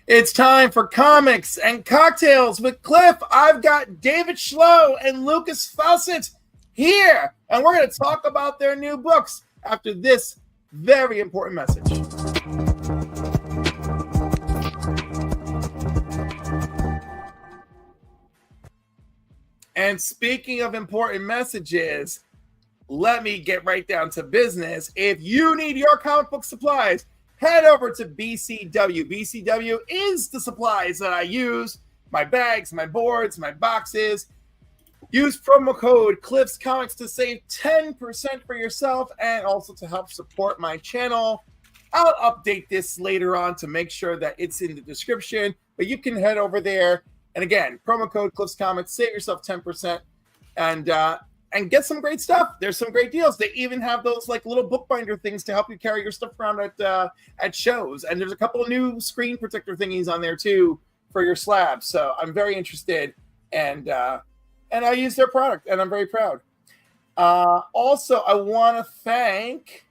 It's time for Comics and Cocktails with Cliff. I've got David Schlow and Lucas Faucet here, and we're going to talk about their new books after this very important message. And speaking of important messages, let me get right down to business. If you need your comic book supplies, head over to BCW. BCW is the supplies that I use, my bags, my boards, my boxes. Use promo code Cliff's Comics to save 10% for yourself and also to help support my channel. I'll update this later on to make sure that it's in the description, but you can head over there. And again, promo code Cliff's Comics, save yourself 10% and get some great stuff. There's some great deals. They even have those like little bookbinder things to help you carry your stuff around at shows. And there's a couple of new screen protector thingies on there too for your slabs. So I'm very interested, and I use their product, and I'm very proud. Also, I want to thank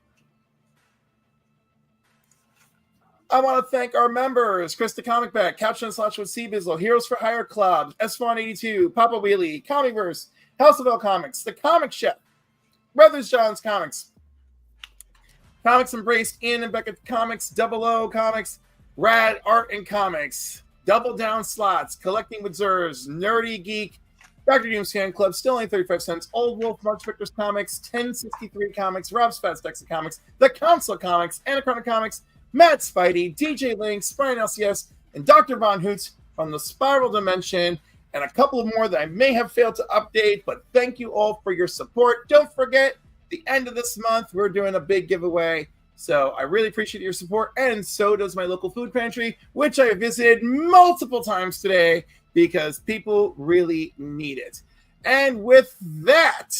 our members: Chris the Comic Back, Couch and Slash with Sea Bizzle, Heroes for Hire Club, S182, Papa Wheelie, Comicverse, House of L Comics, The Comic Chef, Brothers John's Comics, Comics Embraced, Ian and Beckett Comics, Double O Comics, Rad Art and Comics, Double Down Slots, Collecting with Zers, Nerdy Geek, Dr. Doom's Fan Club, still only 35 cents, Old Wolf, March Victor's Comics, 1063 Comics, Rob's Fat Stacks of Comics, The Council Comics, Anachronic Comics, Matt Spidey, DJ Links, Brian LCS, and Dr. Von Hoots from the Spiral Dimension, and a couple of more that I may have failed to update, but thank you all for your support. Don't forget, the end of this month, we're doing a big giveaway, so I really appreciate your support, and so does my local food pantry, which I visited multiple times today because people really need it. And with that,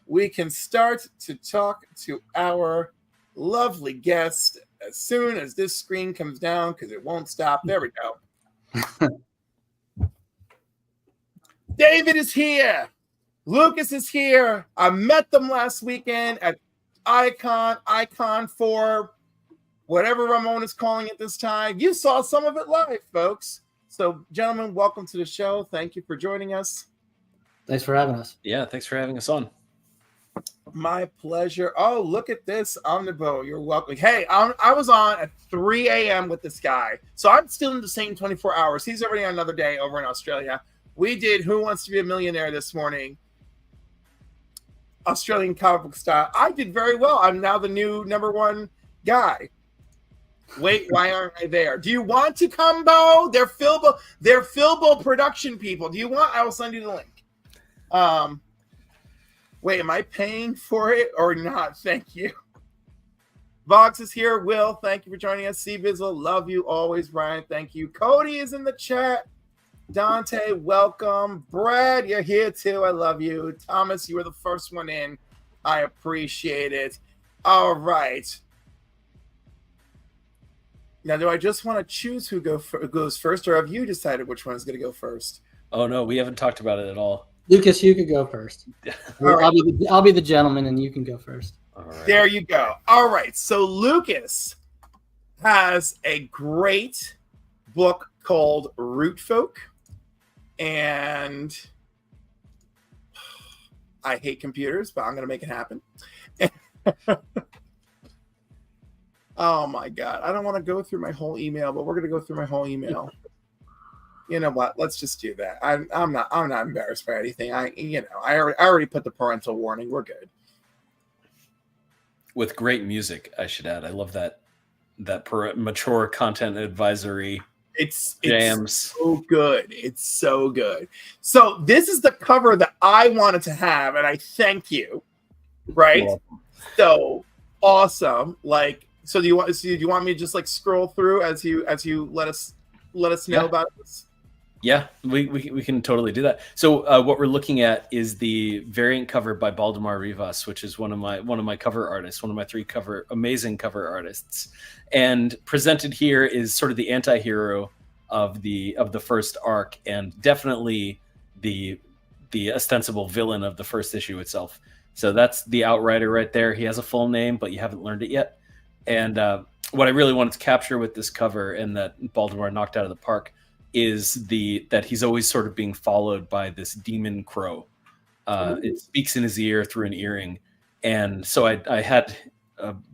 we can start to talk to our lovely guest as soon as this screen comes down, because it won't stop. There we go. David is here. Lucas is here. I met them last weekend at Icon 4, whatever Ramon is calling it this time. You saw some of it live, folks. So, gentlemen, welcome to the show. Thank you for joining us. Thanks for having us. Yeah, thanks for having us on. My pleasure. Oh, look at this Omnibo. You're welcome. Hey, I was on at 3 a.m. with this guy. So I'm still in the same 24 hours. He's already on another day over in Australia. We did Who Wants to Be a Millionaire this morning, Australian comic book style. I did very well. I'm now the new #1 guy. Wait, why aren't I there? Do you want to come, Bo? They're Philbo production people. Do you want? I will send you the link. Wait, am I paying for it or not? Thank you. Vox is here. Will, thank you for joining us. Sea Bizzle, love you always. Brian, thank you. Cody is in the chat. Dante, welcome. Brad, you're here too. I love you. Thomas, you were the first one in. I appreciate it. All right. Now, do I just want to choose who goes first, or have you decided which one is going to go first? Oh, no, we haven't talked about it at all. Lucas, you could go first. Right. I'll be the gentleman, and you can go first. All right. There you go. All right. So Lucas has a great book called Root Folk, and I hate computers, but I'm going to make it happen. Oh my God. I don't want to go through my whole email, but we're going to go through my whole email. You know what? Let's just do that. I'm not embarrassed by anything. I already put the parental warning. We're good. With great music, I should add. I love that mature content advisory. It's jams. So good. It's so good. So this is the cover that I wanted to have, and I thank you. Right? So awesome. Like, so do you want me to just like scroll through as you let us know about this? Yeah, we can totally do that. So what we're looking at is the variant cover by Baldemar Rivas, which is one of my cover artists, one of my three amazing cover artists. And presented here is sort of the anti-hero of the first arc, and definitely the ostensible villain of the first issue itself. So that's the Outrider right there. He has a full name, but you haven't learned it yet. And what I really wanted to capture with this cover, and that Baltimore knocked out of the park, is that he's always sort of being followed by this demon crow. It speaks in his ear through an earring, and so I had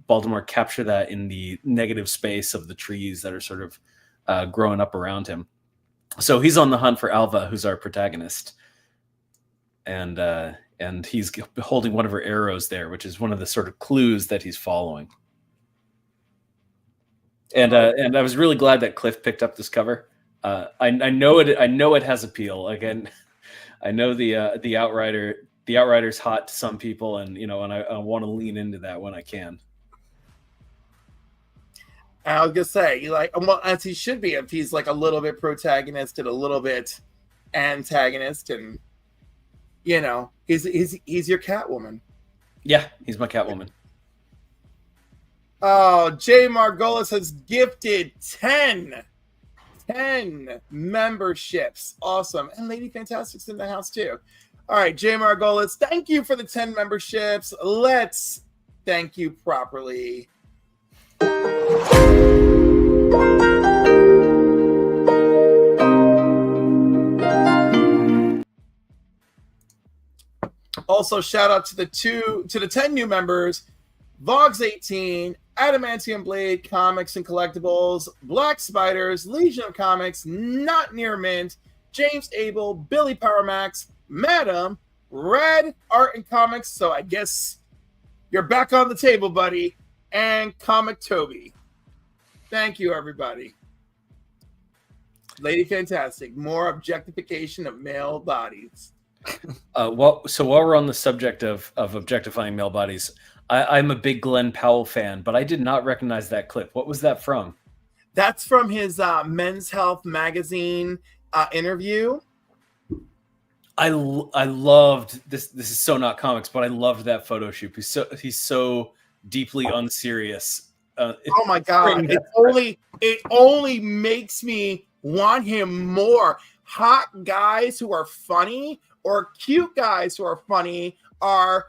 Baltimore capture that in the negative space of the trees that are sort of growing up around him. So he's on the hunt for Alva, who's our protagonist, and he's holding one of her arrows there, which is one of the sort of clues that he's following. And I was really glad that Cliff picked up this cover. I know it has appeal. Again, I know the Outrider's hot to some people, and I want to lean into that when I can. I was gonna say, well, as he should be, if he's like a little bit protagonist and a little bit antagonist, and he's your Catwoman. Yeah, he's my Catwoman. Oh, Jay Margolis has gifted 10 memberships. Awesome. And Lady Fantastic's in the house too. All right, Jay Margolis, thank you for the 10 memberships. Let's thank you properly. Also, shout out to the 10 new members: Vogs 18, Adamantium Blade Comics and Collectibles, Black Spiders, Legion of Comics, Not Near Mint, James Abel, Billy Powermax, Madam, Red Art and Comics, so I guess you're back on the table, buddy, and Comic Toby. Thank you, everybody. Lady Fantastic, more objectification of male bodies. So while we're on the subject of objectifying male bodies, I'm a big Glenn Powell fan, but I did not recognize that clip. What was that from? That's from his Men's Health magazine interview. I loved this. This is so not comics, but I loved that photo shoot. He's so deeply unserious. Oh my god! It only makes me want him more. Hot guys who are funny or cute guys who are funny are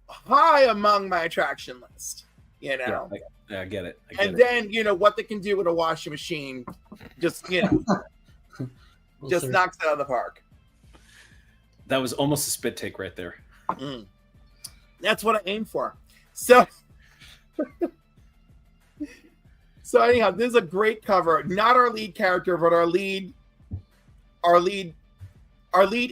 high among my attraction list. Yeah, I get it. Then what they can do with a washing machine, just just knocks it out of the park. That was almost a spit take right there. That's what I aim for. So anyhow, this is a great cover. Not our lead character, but our lead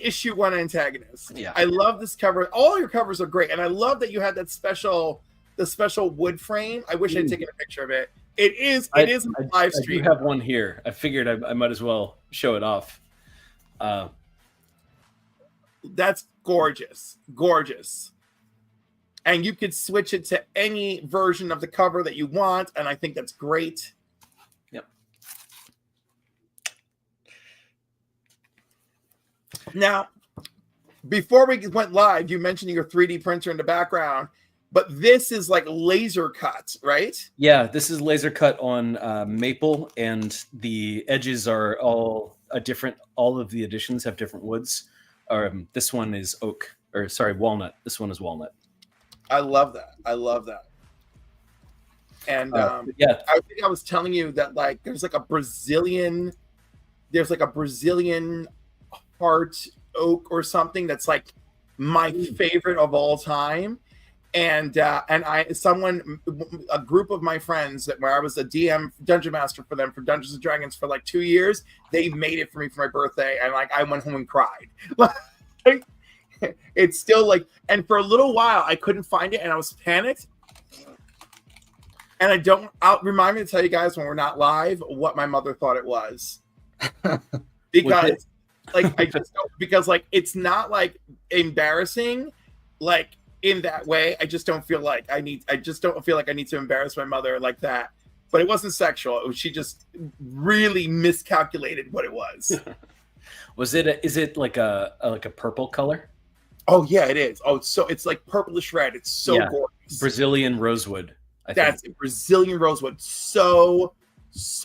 issue 1 antagonist. Yeah. I love this cover. All your covers are great, and I love that you had the special wood frame. I wish I'd taken a picture of it. It is a live stream. I do have one here. I figured I might as well show it off. That's gorgeous. And you could switch it to any version of the cover that you want, and I think that's great. Yep. Now, before we went live, you mentioned your 3D printer in the background, but this is like laser cut, right? Yeah, this is laser cut on maple, and the edges are all different. All of the editions have different woods. This one is walnut. This one is walnut. I love that. And yeah, I think I was telling you that there's a Brazilian heart oak or something that's like my favorite of all time. And a group of my friends where I was a DM dungeon master for them for Dungeons and Dragons for 2 years, they made it for me for my birthday, and I went home and cried. It's still and for a little while I couldn't find it and I was panicked. And I'll remind me to tell you guys when we're not live what my mother thought it was. Because it's not embarrassing in that way. I just don't feel like I need to embarrass my mother like that. But it wasn't sexual. She just really miscalculated what it was. Is it like a purple color? Oh yeah, it is. Oh, it's like purplish red. It's so gorgeous. Brazilian rosewood. That's it. Brazilian rosewood. So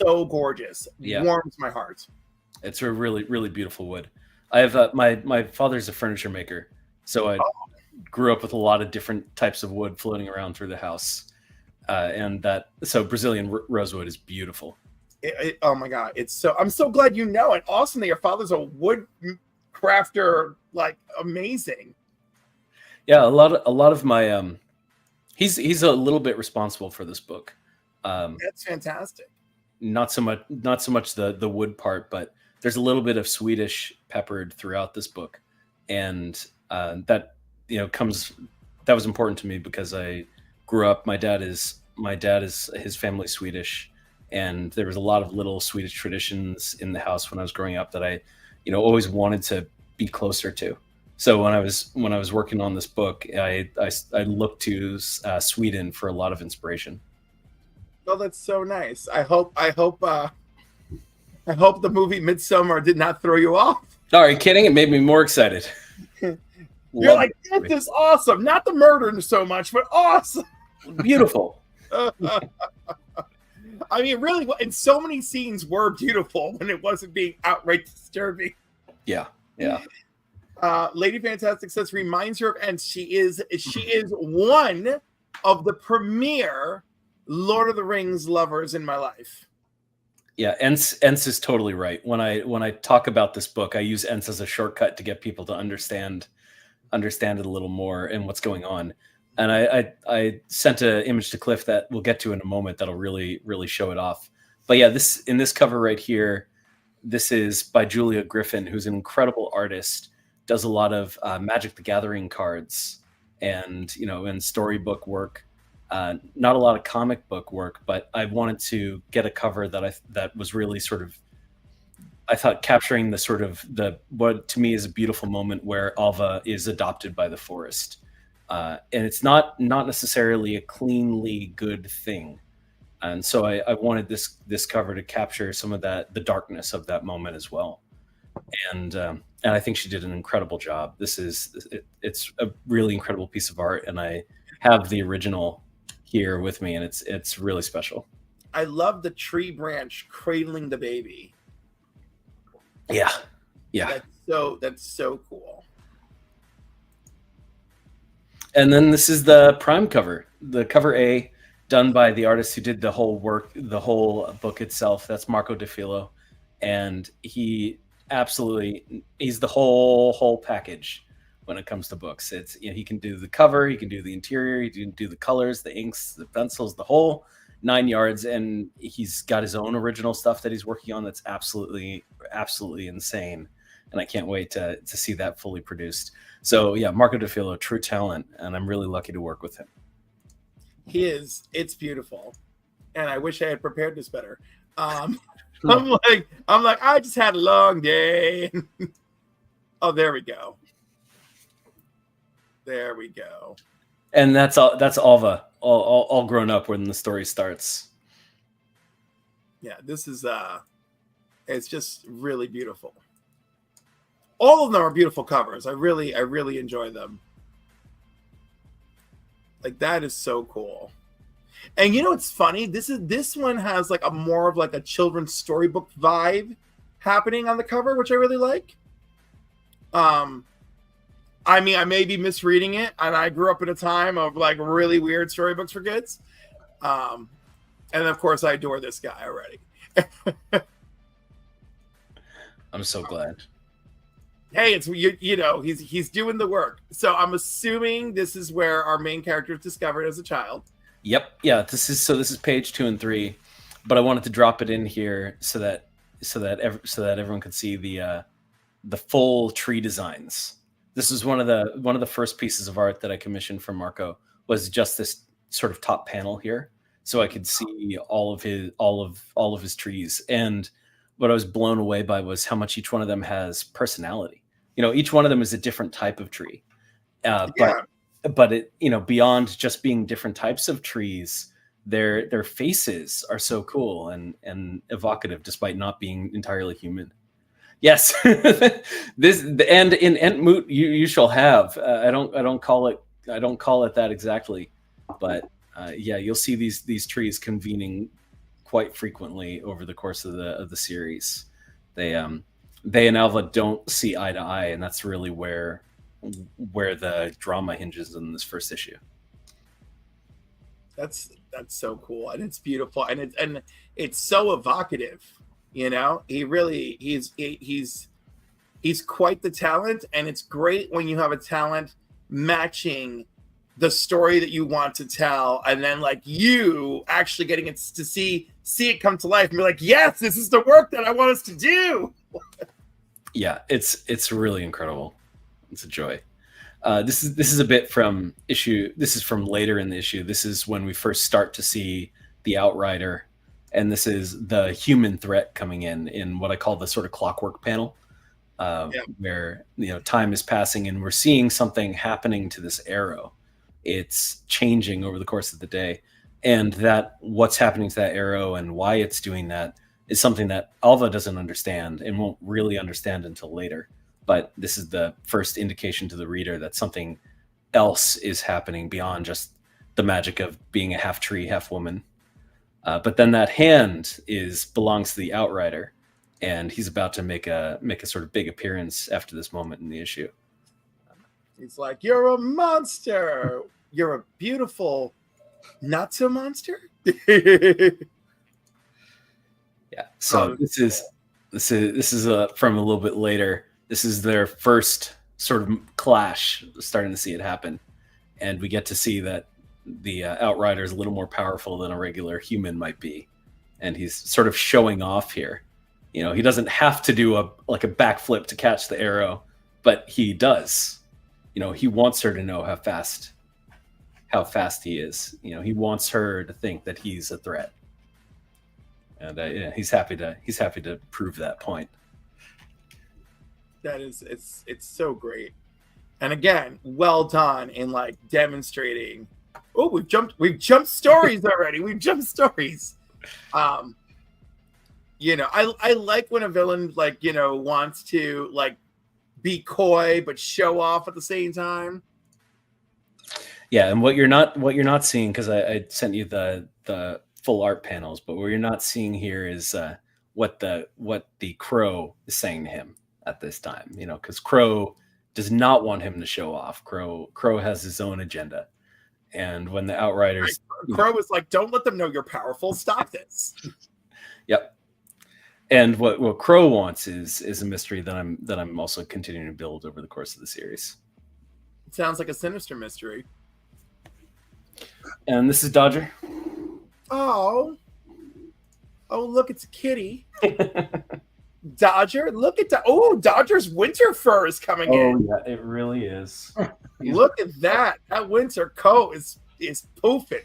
gorgeous. Yeah. Warms my heart. It's a really, really beautiful wood. I have my father's a furniture maker, so I grew up with a lot of different types of wood floating around through the house. and that so Brazilian rosewood is beautiful. Oh my god, I'm so glad you know it. Awesome that your father's a wood crafter, like amazing. Yeah, a lot of my he's a little bit responsible for this book. That's fantastic. Not so much the wood part, but there's a little bit of Swedish peppered throughout this book, and that that was important to me because I grew up. My dad is his family Swedish, and there was a lot of little Swedish traditions in the house when I was growing up that I always wanted to be closer to. So when I was working on this book, I looked to Sweden for a lot of inspiration. Oh, that's so nice. I hope the movie Midsummer did not throw you off. Oh, are you kidding? It made me more excited. You're like, this is awesome. Not the murder so much, but awesome. Beautiful. I mean, really, in so many scenes were beautiful when it wasn't being outright disturbing. Yeah, yeah. Lady Fantastic says reminds her, and she is one of the premier Lord of the Rings lovers in my life. Yeah, Ents is totally right. When I talk about this book, I use Ents as a shortcut to get people to understand it a little more and what's going on. And I sent an image to Cliff that we'll get to in a moment that'll really show it off. But yeah, in this cover right here, this is by Julia Griffin, who's an incredible artist, does a lot of Magic the Gathering cards and and storybook work. Not a lot of comic book work, but I wanted to get a cover that was really sort of, I thought, capturing the sort of what to me is a beautiful moment where Alva is adopted by the forest. And it's not necessarily a cleanly good thing. And so I wanted this cover to capture some of the darkness of that moment as well. And I think she did an incredible job. It's a really incredible piece of art, and I have the original here with me, and it's really special. I love the tree branch cradling the baby. Yeah. That's so cool. And then this is the prime cover, the cover A, done by the artist who did the whole work, the whole book itself. That's Marco De Filo, and he's the whole package when it comes to books. It's he can do the cover, he can do the interior, he can do the colors, the inks, the pencils, the whole 9 yards, and he's got his own original stuff that he's working on that's absolutely insane, and I can't wait to see that fully produced. So yeah, Marco De Filo, true talent, and I'm really lucky to work with him. He is. It's beautiful, and I wish I had prepared this better. I'm like, I just had a long day. Oh, there we go. There we go. And that's Alva, all grown up when the story starts. Yeah, this is it's just really beautiful. All of them are beautiful covers. I really enjoy them. Like, that is so cool. And it's funny. This one has like a more of like a children's storybook vibe happening on the cover, which I really like. I mean, I may be misreading it, and I grew up in a time of like really weird storybooks for kids. And of course, I adore this guy already. I'm so glad. Hey, it's he's doing the work. So I'm assuming this is where our main character is discovered as a child. Yep. Yeah. This is page 2 and 3, but I wanted to drop it in here so that everyone could see the full tree designs. This is one of the first pieces of art that I commissioned from Marco, was just this sort of top panel here, so I could see all of his trees. And what I was blown away by was how much each one of them has personality. Each one of them is a different type of tree. But it, beyond just being different types of trees, their faces are so cool and evocative, despite not being entirely human. Yes, and in Entmoot you shall have. I don't call it that exactly, but yeah, you'll see these trees convening quite frequently over the course of the series. They and Alva don't see eye to eye, and that's really where the drama hinges in this first issue. That's so cool, and it's beautiful, and it's so evocative. You know, he's quite the talent, and it's great when you have a talent matching the story that you want to tell, and then like you actually getting it to see it come to life and be like, yes, this is the work that I want us to do. Yeah, it's really incredible. It's a joy. This is a bit from issue. This is from later in the issue. This is when we first start to see the Outrider, and this is the human threat coming in what I call the sort of clockwork panel, where time is passing and we're seeing something happening to this arrow. It's changing over the course of the day, and that what's happening to that arrow and why it's doing that is something that Alva doesn't understand and won't really understand until later. But this is the first indication to the reader that something else is happening beyond just the magic of being a half tree, half woman. But then that hand belongs to the Outrider, and he's about to make a sort of big appearance after this moment in the issue. He's like, "You're a monster. You're a beautiful, not so monster." Yeah. So this is from a little bit later. This is their first sort of clash, starting to see it happen. And we get to see that the Outrider is a little more powerful than a regular human might be. And he's sort of showing off here. He doesn't have to do a backflip to catch the arrow, but he does. He wants her to know how fast he is. He wants her to think that he's a threat. And he's happy to prove that point. That is, it's so great, and again, well done in like demonstrating. Oh, we've jumped stories already. We've jumped stories. I like when a villain wants to be coy but show off at the same time. Yeah, and what you're not seeing, because I sent you the full art panels, but what you're not seeing here is what the Crow is saying to him at this time, because Crow does not want him to show off. Crow has his own agenda, and when the Outriders, Crow is like, "Don't let them know you're powerful. Stop this." Yep. And what Crow wants is a mystery that I'm also continuing to build over the course of the series. It sounds like a sinister mystery. And this is Dodger. Oh, look, it's a kitty. Dodger, look at Dodger's winter fur is coming in. Oh yeah, it really is. Look at that. That winter coat is poofing.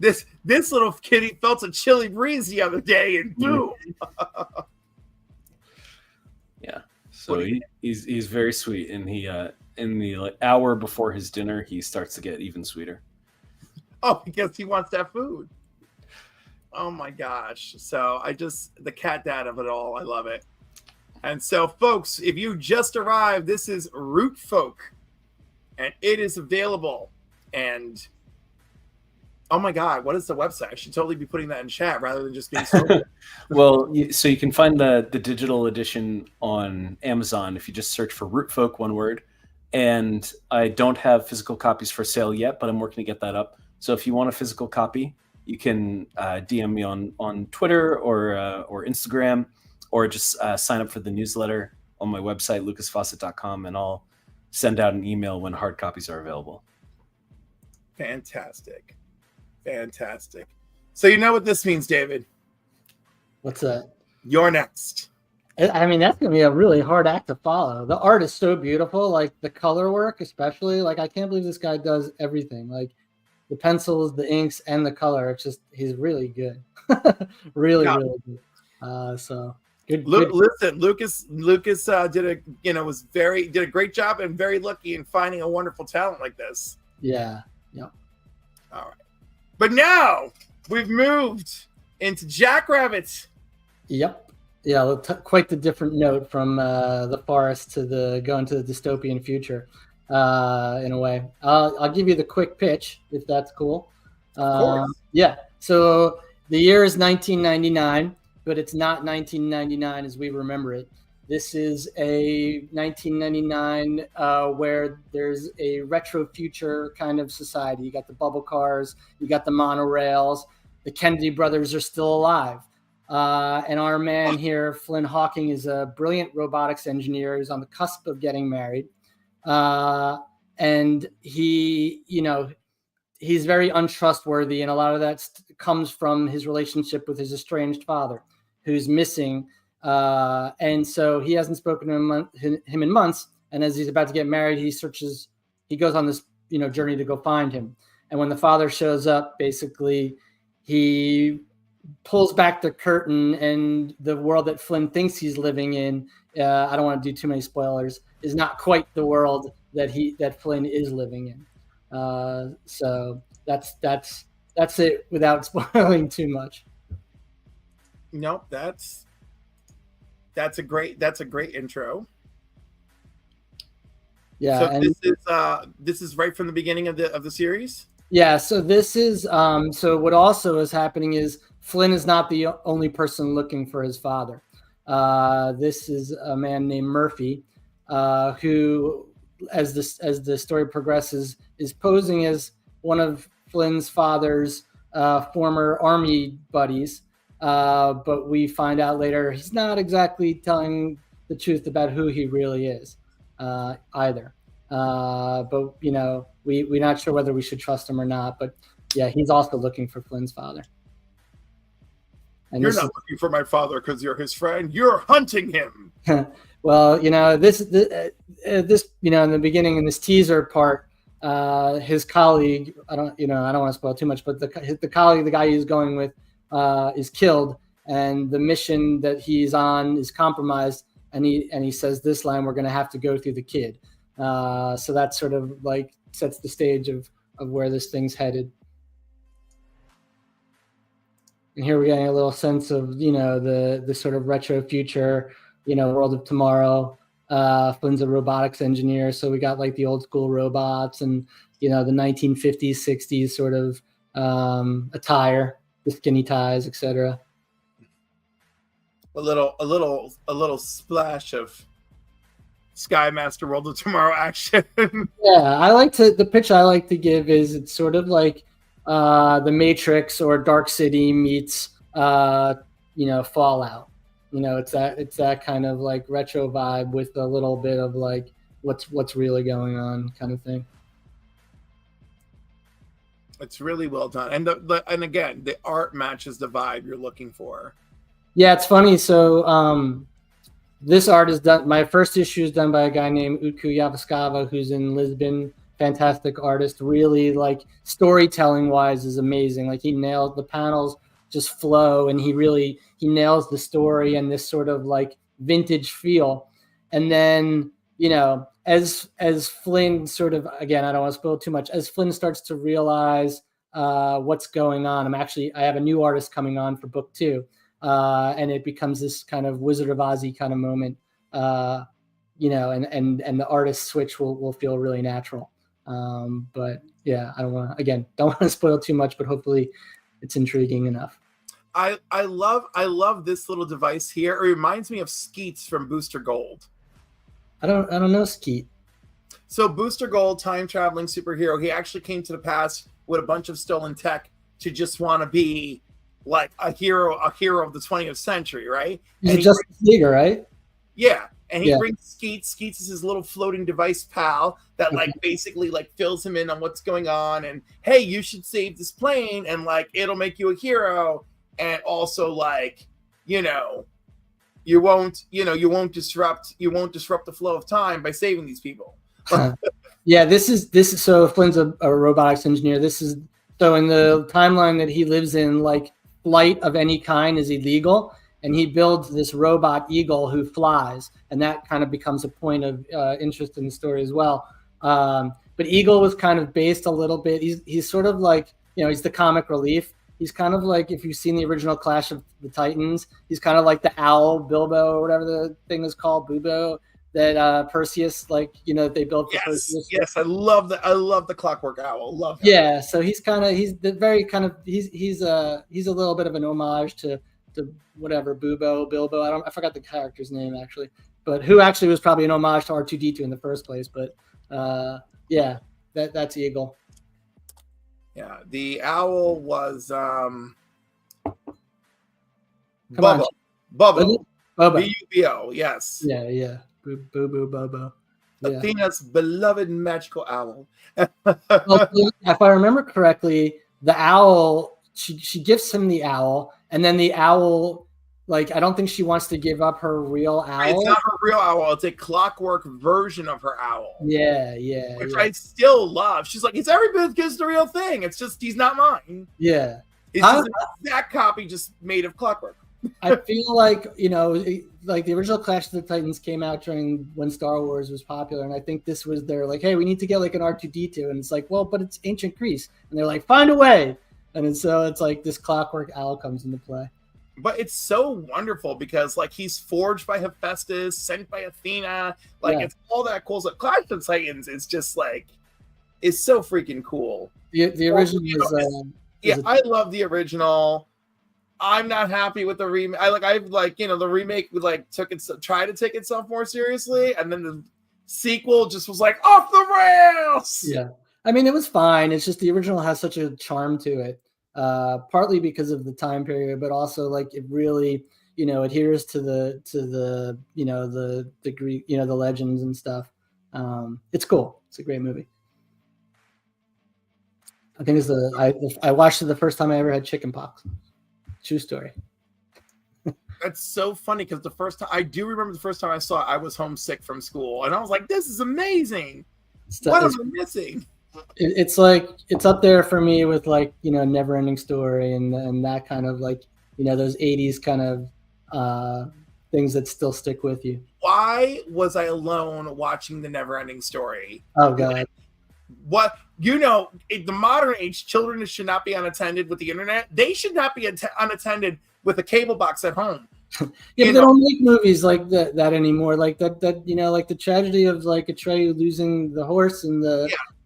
This little kitty felt a chilly breeze the other day, and boom. Yeah. So he's very sweet, and he in the hour before his dinner, he starts to get even sweeter. Oh, because he wants that food. Oh my gosh. So the cat dad of it all. I love it. And so, folks, if you just arrived, this is Root Folk, and it is available. And oh my God, what is the website? I should totally be putting that in chat rather than just being so. Well, so you can find the digital edition on Amazon if you just search for Root Folk, one word. And I don't have physical copies for sale yet, but I'm working to get that up. So if you want a physical copy, you can DM me on Twitter or Instagram, or just sign up for the newsletter on my website, lucasfaucet.com, and I'll send out an email when hard copies are available. Fantastic. So you know what this means, David? What's that? You're next. I mean, that's going to be a really hard act to follow. The art is so beautiful, like the color work, especially. Like, I can't believe this guy does everything. Like, the pencils, the inks, and the color. It's just, he's really good. really good. So good. Listen, Lucas did a great job and very lucky in finding a wonderful talent like this. Yeah. All right. But now we've moved into Jackrabbit. Yep. Yeah, quite the different note from the forest to going to the dystopian future, in a way. I'll give you the quick pitch, if that's cool. Of course. Yeah, so the year is 1999, but it's not 1999 as we remember it. This is a 1999 where there's a retro future kind of society. You got the bubble cars, you got the monorails. The Kennedy brothers are still alive. And our man here, Flynn Hawking, is a brilliant robotics engineer who's on the cusp of getting married. And he, he's very untrustworthy. And a lot of that comes from his relationship with his estranged father, who's missing. And so he hasn't spoken to him in months. And as he's about to get married, he goes on this, journey to go find him. And when the father shows up, basically, he pulls back the curtain, and the world that Flynn thinks he's living in, I don't want to do too many spoilers, is not quite the world that Flynn is living in. So that's it without spoiling too much. Nope, that's a great intro. Yeah, so and this is right from the beginning of the series. Yeah, so this is so what also is happening is Flynn is not the only person looking for his father. This is a man named Murphy, who, as the story progresses, is posing as one of Flynn's father's former army buddies. But we find out later he's not exactly telling the truth about who he really is either. But we're not sure whether we should trust him or not. But yeah, he's also looking for Flynn's father. And you're not looking for my father because you're his friend. You're hunting him. Well, this in the beginning, in this teaser part, his colleague, I don't want to spoil too much, but the colleague, the guy he's going with, is killed, and the mission that he's on is compromised. And he says this line: "We're going to have to go through the kid." So that sort of like sets the stage of where this thing's headed. And here we're getting a little sense of, the sort of retro future, world of tomorrow. Flynn's a robotics engineer. So we got like the old school robots and, the 1950s, 60s sort of attire, the skinny ties, etc. A little splash of Skymaster World of Tomorrow action. Yeah, the pitch I like to give is it's sort of like the Matrix or Dark City meets Fallout. It's that kind of like retro vibe with a little bit of like what's really going on kind of thing. It's really well done, and again, the art matches the vibe you're looking for. Yeah, it's funny. So this art is done. My first issue is done by a guy named Utku Yavaskava, who's in Lisbon. Fantastic artist. Really, like, storytelling wise is amazing. Like, he nails the panels, just flow, and he nails the story and this sort of like vintage feel. And then, as Flynn sort of, again, I don't want to spoil too much, as Flynn starts to realize what's going on, I have a new artist coming on for book 2. And it becomes this kind of Wizard of Oz kind of moment, and the artist switch will feel really natural. But yeah, I don't want to spoil too much, but hopefully it's intriguing enough. I love this little device here. It reminds me of Skeets from Booster Gold. I don't know Skeet. So Booster Gold, time traveling superhero. He actually came to the past with a bunch of stolen tech to just want to be like a hero of the 20th century, right? He's just Leaguer, right? Yeah. And he brings Skeets. Skeets is his little floating device pal that like basically like fills him in on what's going on, and hey, you should save this plane, and like it'll make you a hero, and also like, you won't disrupt the flow of time by saving these people. Yeah, this is so Flynn's a robotics engineer. This is so in the timeline that he lives in, like, flight of any kind is illegal, and he builds this robot eagle who flies, and that kind of becomes a point of interest in the story as well. But Eagle was kind of based a little bit. He's sort of like, he's the comic relief. He's kind of like, if you've seen the original Clash of the Titans, he's kind of like the owl, Bilbo, or whatever the thing is called, Bubo, that Perseus, like, they built for Perseus. Yes, I love the Clockwork Owl. Love him. Yeah, so he's a little bit of an homage to whatever, Bubo, Bilbo. I forgot the character's name actually. but who actually was probably an homage to R2D2 in the first place. But yeah, that's Eagle. Yeah, the owl was Come Bubbo. on, Bubbo. Bobo. B-U-B-O, yes. Yeah. Boo boo Bobo. Yeah. Athena's beloved magical owl. Well, if I remember correctly, the owl, she gives him the owl, and then the owl, like, I don't think she wants to give up her real owl. It's not her real owl. It's a clockwork version of her owl. Yeah. Which I still love. She's like, it's every bit as good as the real thing. It's just, he's not mine. Yeah. It's just an exact copy, just made of clockwork. I feel like, like the original Clash of the Titans came out during when Star Wars was popular, and I think this was their like, hey, we need to get like an R2D2, and it's like, well, but it's ancient Greece, and they're like, find a way, and so it's like this clockwork owl comes into play. But it's so wonderful because like he's forged by Hephaestus, sent by Athena, like it's all that cool stuff. Clash of the Titans is just like, it's so freaking cool. The original I love the original. I'm not happy with the remake. The remake tried to take itself more seriously, and then the sequel just was like off the rails. Yeah, I mean, it was fine. It's just the original has such a charm to it, partly because of the time period, but also like it really, adheres to the the Greek, the legends and stuff. It's cool. It's a great movie. I think I watched it the first time I ever had chicken pox. True story. That's so funny because I do remember the first time I saw it, I was homesick from school, and I was like, "This is amazing! What am I missing?" It's like it's up there for me with like Never Ending Story and that kind of like those 80s kind of things that still stick with you. Why was I alone watching the Never Ending Story? Oh God. What in the modern age, children should not be unattended with the internet. They should not be unattended with a cable box at home. Yeah, but they don't make movies like that anymore. Like that like the tragedy of like Atreyu losing the horse and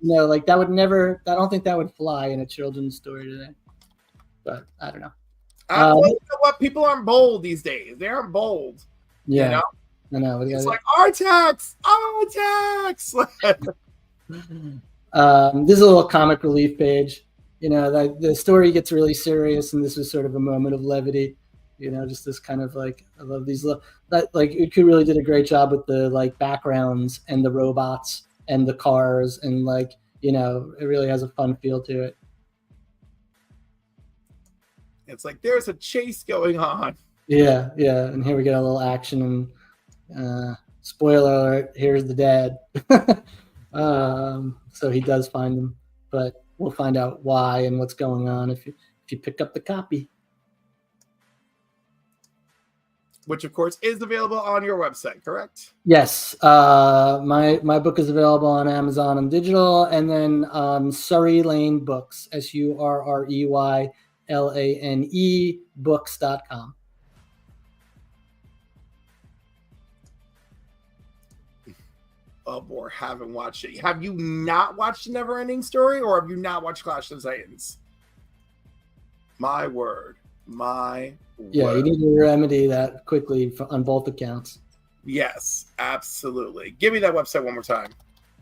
like that would never. I don't think that would fly in a children's story today. But I don't know. You know what? People aren't bold these days. They aren't bold. Yeah, I know. It's like Artax. This is a little comic relief page. The story gets really serious, and this was sort of a moment of levity. Just this kind of like, I love these. Uku really did a great job with the like backgrounds and the robots and the cars, and like it really has a fun feel to it. It's like there's a chase going on. Yeah, and here we get a little action, and spoiler alert, here's the dad. So he does find them, but we'll find out why and what's going on if you pick up the copy. Which of course is available on your website, correct? Yes. My book is available on Amazon and digital, and then Surrey Lane Books, SurreyLane books.com. Or haven't watched it. Have you not watched The Never Ending Story, or have you not watched Clash of the Titans? My word. Yeah, you need to remedy that quickly on both accounts. Yes, absolutely. Give me that website one more time.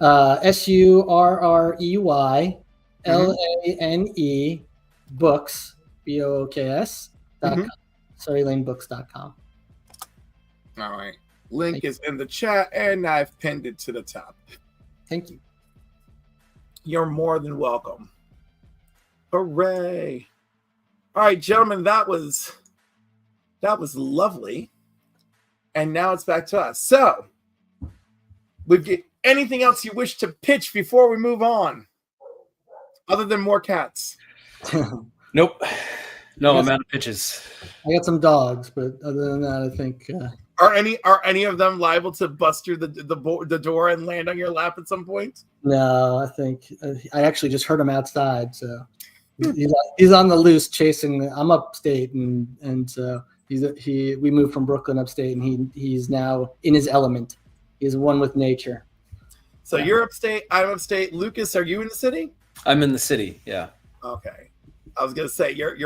SurreyLane books, BOOKS.com. SurreyLaneBooks.com. All right. Link is in the chat, and I've pinned it to the top. Thank you. You're more than welcome. Hooray. All right, gentlemen, that was lovely. And now it's back to us. So, we've got anything else you wish to pitch before we move on? Other than more cats? Nope. No, I'm out of pitches. I got some dogs, but other than that, I think... Are any of them liable to bust through the door and land on your lap at some point? No, I think I actually just heard him outside, so he's on the loose chasing. I'm upstate, and so we moved from Brooklyn upstate, and he's now in his element. He's one with nature. So you're upstate. I'm upstate. Lucas, are you in the city? I'm in the city. Yeah. Okay. I was gonna say your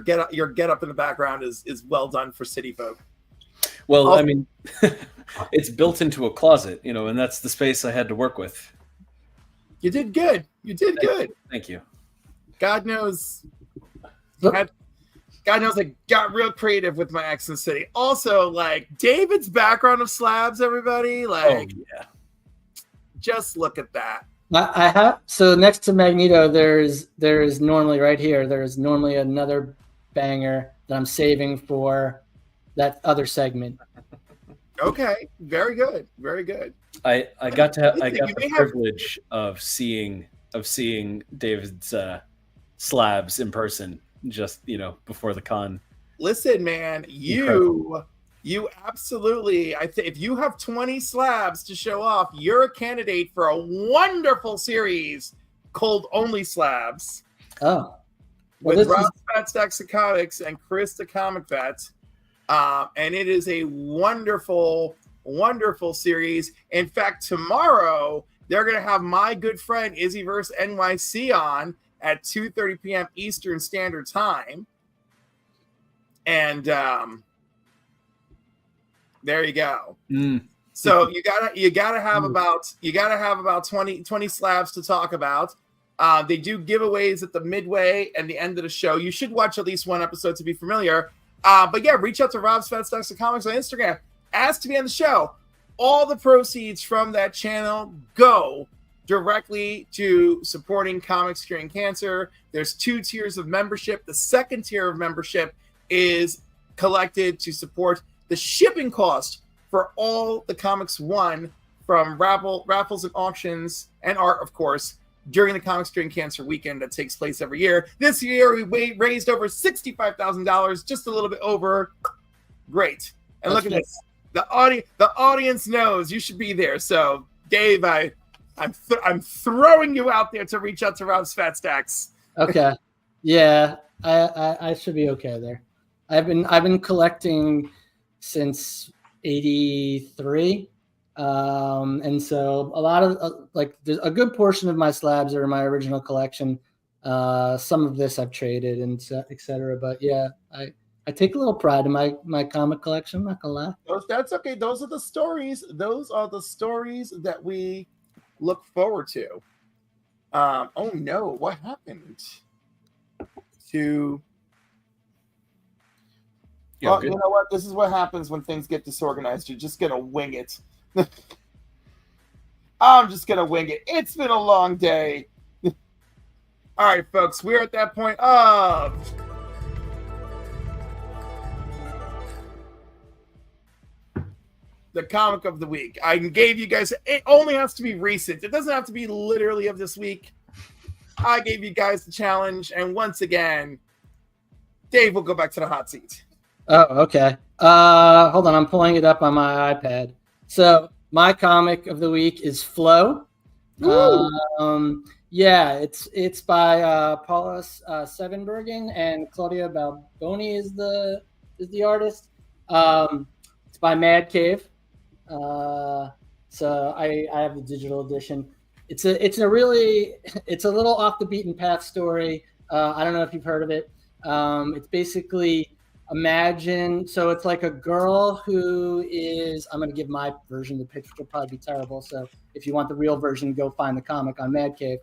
get up in the background is well done for city folk. Well, I Also- mean, it's built into a closet, and that's the space I had to work with. You did good. You did good. Thank you. God knows. Look- God knows I got real creative with my Accent City. Also, like David's background of slabs, everybody. Like, yeah. just look at that. I have so next to Magneto, there's normally right here. There's normally another banger that I'm saving for that other segment. Okay, very good, very good. I got You the may have- privilege of seeing David's slabs in person just before the con. Listen, man, you absolutely. I think if you have 20 slabs to show off, you're a candidate for a wonderful series called Only Slabs Oh, well, with this Rob Fat Stacks of Comics and Chris the Comic Vet. And it is a wonderful, wonderful series. In fact, tomorrow they're going to have my good friend Izzyverse NYC on at 2:30 p.m. Eastern Standard Time. And there you go. So you gotta have about 20 slabs to talk about. They do giveaways at the midway and the end of the show. You should watch at least one episode to be familiar. But yeah, reach out to Rob's Fat Stacks of Comics on Instagram. Ask to be on the show. All the proceeds from that channel go directly to supporting comics curing cancer. There's 2 tiers of membership. The second tier of membership is collected to support the shipping cost for all the comics won from raffles and auctions and art, of course, during the Comics Curing Cancer weekend that takes place every year. This year, we raised over $65,000, just a little bit over. Great. And look at this. The audience knows you should be there. So, Dave, I'm throwing you out there to reach out to Rob's Fat Stacks. okay. Yeah, I should be okay there. I've been collecting since '83, and so a lot of there's a good portion of my slabs are in my original collection. Some of this I've traded and etc. But yeah, I take a little pride in my comic collection. I'm not gonna lie. That's okay. Those are the stories. Those are the stories that we look forward to. Oh no, what happened to? Well, you know what? This is what happens when things get disorganized. You're just gonna wing it. I'm just gonna wing it. It's been a long day. All right, folks, we're at that point of the comic of the week. I gave you guys, it only has to be recent. It doesn't have to be literally of this week. I gave you guys the challenge, and once again, Dave will go back to the hot seat. Oh, okay. Hold on, I'm pulling it up on my iPad. So my comic of the week is Flow. Yeah, it's by Paula Sevenbergen and Claudia Balboni is the artist. It's by Mad Cave. So I have the digital edition. It's a little off the beaten path story. I don't know if you've heard of it. It's basically so it's like a girl who is, I'm going to give my version. The picture will probably be terrible. So if you want the real version, go find the comic on Mad Cave.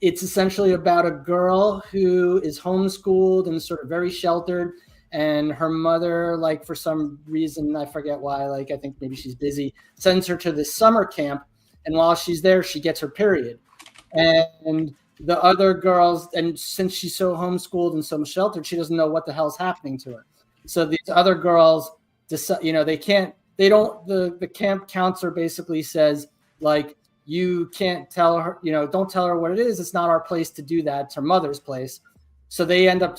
It's essentially about a girl who is homeschooled and sort of very sheltered. And her mother, for some reason, I forget why, I think maybe she's busy, sends her to this summer camp. And while she's there, she gets her period. And the other girls, and since she's so homeschooled and so sheltered, she doesn't know what the hell's happening to her. So these other girls decide, the camp counselor basically says, you can't tell her, don't tell her what it is. It's not our place to do that. It's her mother's place. So they end up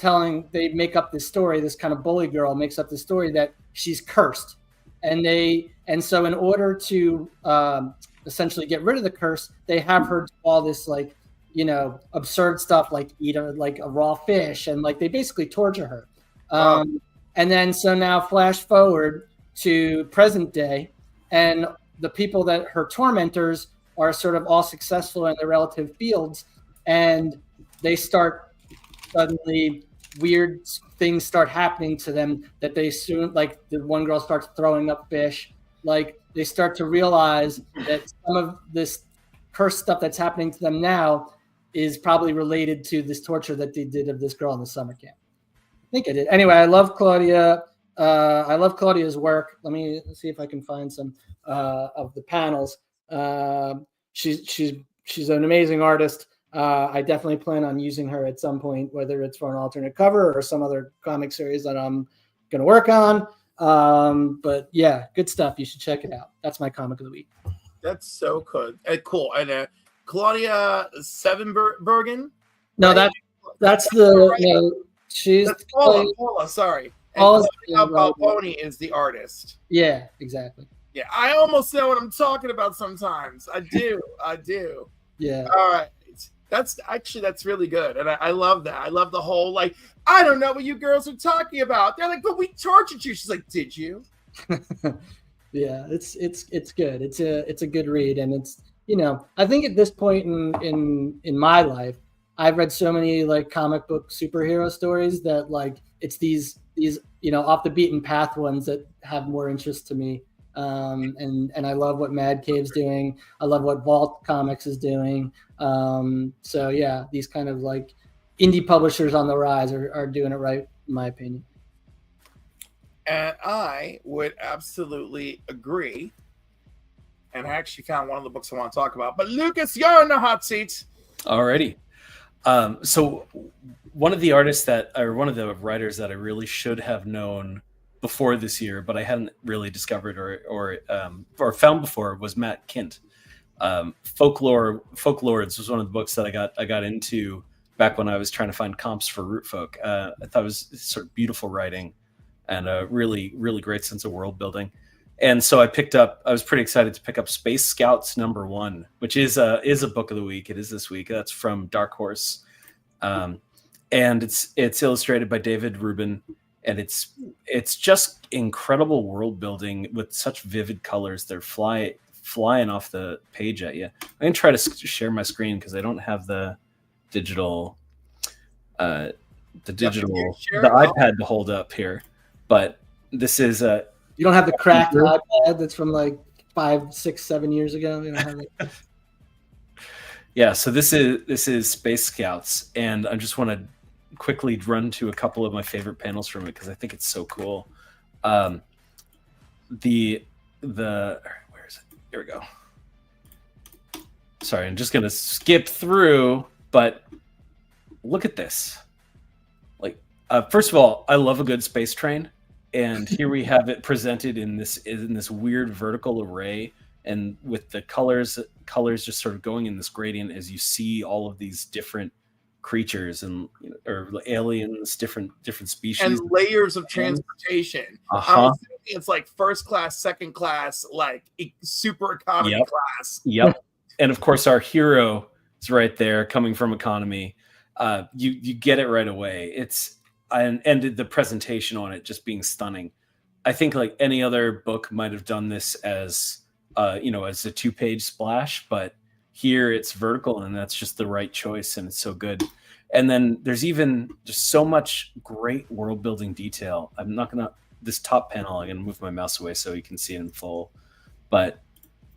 they make up this story, this kind of bully girl makes up this story that she's cursed. And so in order to essentially get rid of the curse, they have her do all this absurd stuff like eat a raw fish and they basically torture her. And then so now flash forward to present day, and the people that her tormentors are sort of all successful in their relative fields, and they start suddenly weird things start happening to them that they soon, like the one girl starts throwing up fish. Like they start to realize that some of this cursed stuff that's happening to them now is probably related to this torture that they did of this girl in the summer camp. I think I did. Anyway, I love Claudia. I love Claudia's work. Let me see if I can find some of the panels. She's an amazing artist. I definitely plan on using her at some point, whether it's for an alternate cover or some other comic series that I'm going to work on. But yeah, good stuff. You should check it out. That's my comic of the week. That's so good. Cool. And Claudia Sevenbergen? No, right? that's the no, she's that's Paula, sorry. And Claudia Balboni is the artist. Yeah, exactly. Yeah, I almost know what I'm talking about sometimes. I do. Yeah. All right. That's really good. And I love that. I love the whole, like, I don't know what you girls are talking about. They're like, but we tortured you. She's like, did you? Yeah, it's good. It's a good read. And it's, I think at this point in my life, I've read so many like comic book superhero stories that like it's these off the beaten path ones that have more interest to me. And I love what Mad Cave's doing. I love what Vault Comics is doing. So yeah, these kind of like indie publishers on the rise are doing it right, in my opinion. And I would absolutely agree. And I actually found one of the books I want to talk about. But Lucas, you're in the hot seat. Alrighty. So one of the writers that I really should have known before this year, but I hadn't really discovered or found before, was Matt Kint. Folklords was one of the books that I got into back when I was trying to find comps for Root Folk. I thought it was sort of beautiful writing and a really, really great sense of world building. And so I was pretty excited to pick up Space Scouts #1, which is a book of the week. It is this week. That's from Dark Horse. And it's illustrated by David Rubin. And it's just incredible world building with such vivid colors. They're flying off the page at you. I'm going to try to share my screen because I don't have the digital, the iPad to hold up here. But this is you don't have the cracked iPad that's from like 5, 6, 7 years ago. You don't have it. Yeah. So this is Space Scouts, and I just want to quickly run to a couple of my favorite panels from it because I think it's so cool. Where is it? Here we go. Sorry, I'm just gonna skip through, but look at this. Like, first of all, I love a good space train, and here we have it presented in this weird vertical array, and with the colors just sort of going in this gradient as you see all of these different creatures and or aliens, different species, and layers of transportation. It's like first class, second class, like super economy class. Yep. And of course, our hero is right there, coming from economy. You get it right away. And the presentation on it just being stunning. I think like any other book might have done this as as a 2-page splash, but here it's vertical, and that's just the right choice, and it's so good. And then there's even just so much great world building detail. This top panel, I'm gonna move my mouse away so you can see it in full. But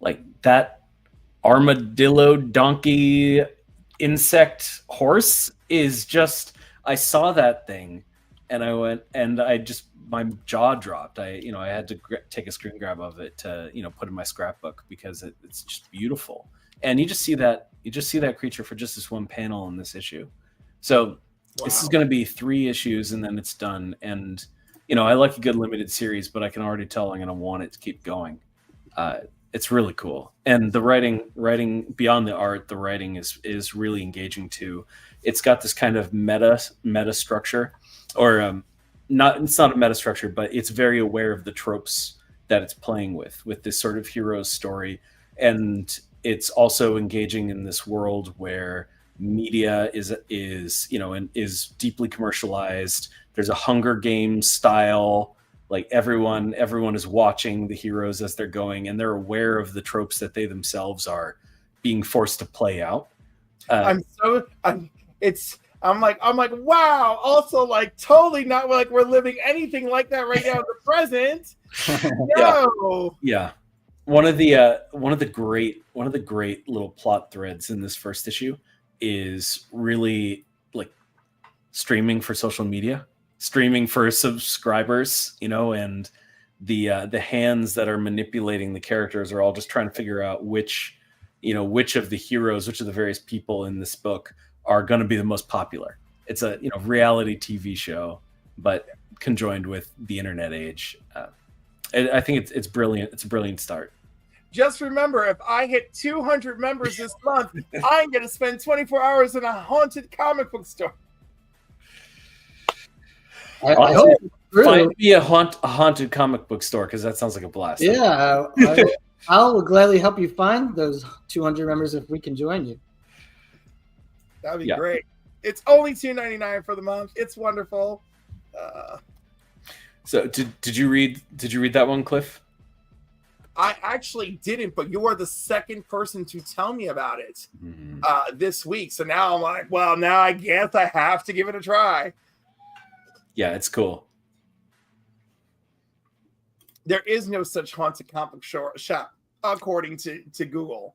like that armadillo donkey insect horse is just, I saw that thing and I went, and my jaw dropped. I had to take a screen grab of it to, put in my scrapbook because it's just beautiful. And you just see that creature for just this one panel in this issue. So This is going to be 3 issues and then it's done. And, I like a good limited series, but I can already tell I'm going to want it to keep going. It's really cool. And the writing beyond the art, the writing is really engaging too. It's got this kind of meta structure, or it's not a meta structure, but it's very aware of the tropes that it's playing with this sort of hero's story. And it's also engaging in this world where media is deeply commercialized. There's a Hunger Games style, like everyone is watching the heroes as they're going, and they're aware of the tropes that they themselves are being forced to play out. I'm like, wow. Also, like, totally not like we're living anything like that right now in the present. No. Yeah. One of the great little plot threads in this first issue is really like streaming for social media, streaming for subscribers, and the hands that are manipulating the characters are all just trying to figure out which of the heroes, which of the various people in this book are going to be the most popular. It's a reality TV show, but conjoined with the internet age. I think it's brilliant. It's a brilliant start. Just remember, if I hit 200 members this month, I'm going to spend 24 hours in a haunted comic book store. I hope find me a haunted comic book store, because that sounds like a blast. Yeah, I'll gladly help you find those 200 members if we can join you. That'd be great. It's only $2.99 for the month. It's wonderful. So did you read that one, Cliff? I actually didn't, but you are the second person to tell me about it this week. So now I'm like, well, now I guess I have to give it a try. Yeah, it's cool. There is no such haunted comic shop, according to Google.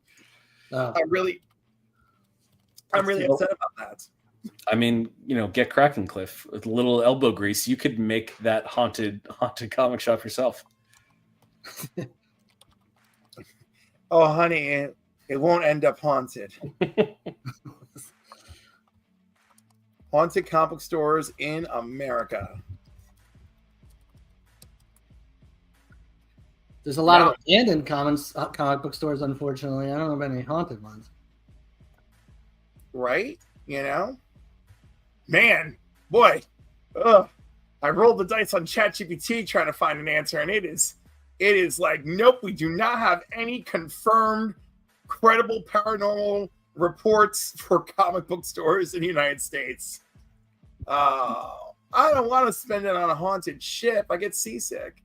I'm really upset about that. I mean, get cracking, Cliff. With a little elbow grease, you could make that haunted comic shop yourself. Oh, honey, it won't end up haunted. Haunted comic stores in America. There's a lot of abandoned comic book stores, unfortunately. I don't know about any haunted ones. Right? Man, boy. I rolled the dice on ChatGPT trying to find an answer, and it is like, nope, we do not have any confirmed, credible paranormal reports for comic book stores in the United States. I don't want to spend it on a haunted ship. I get seasick.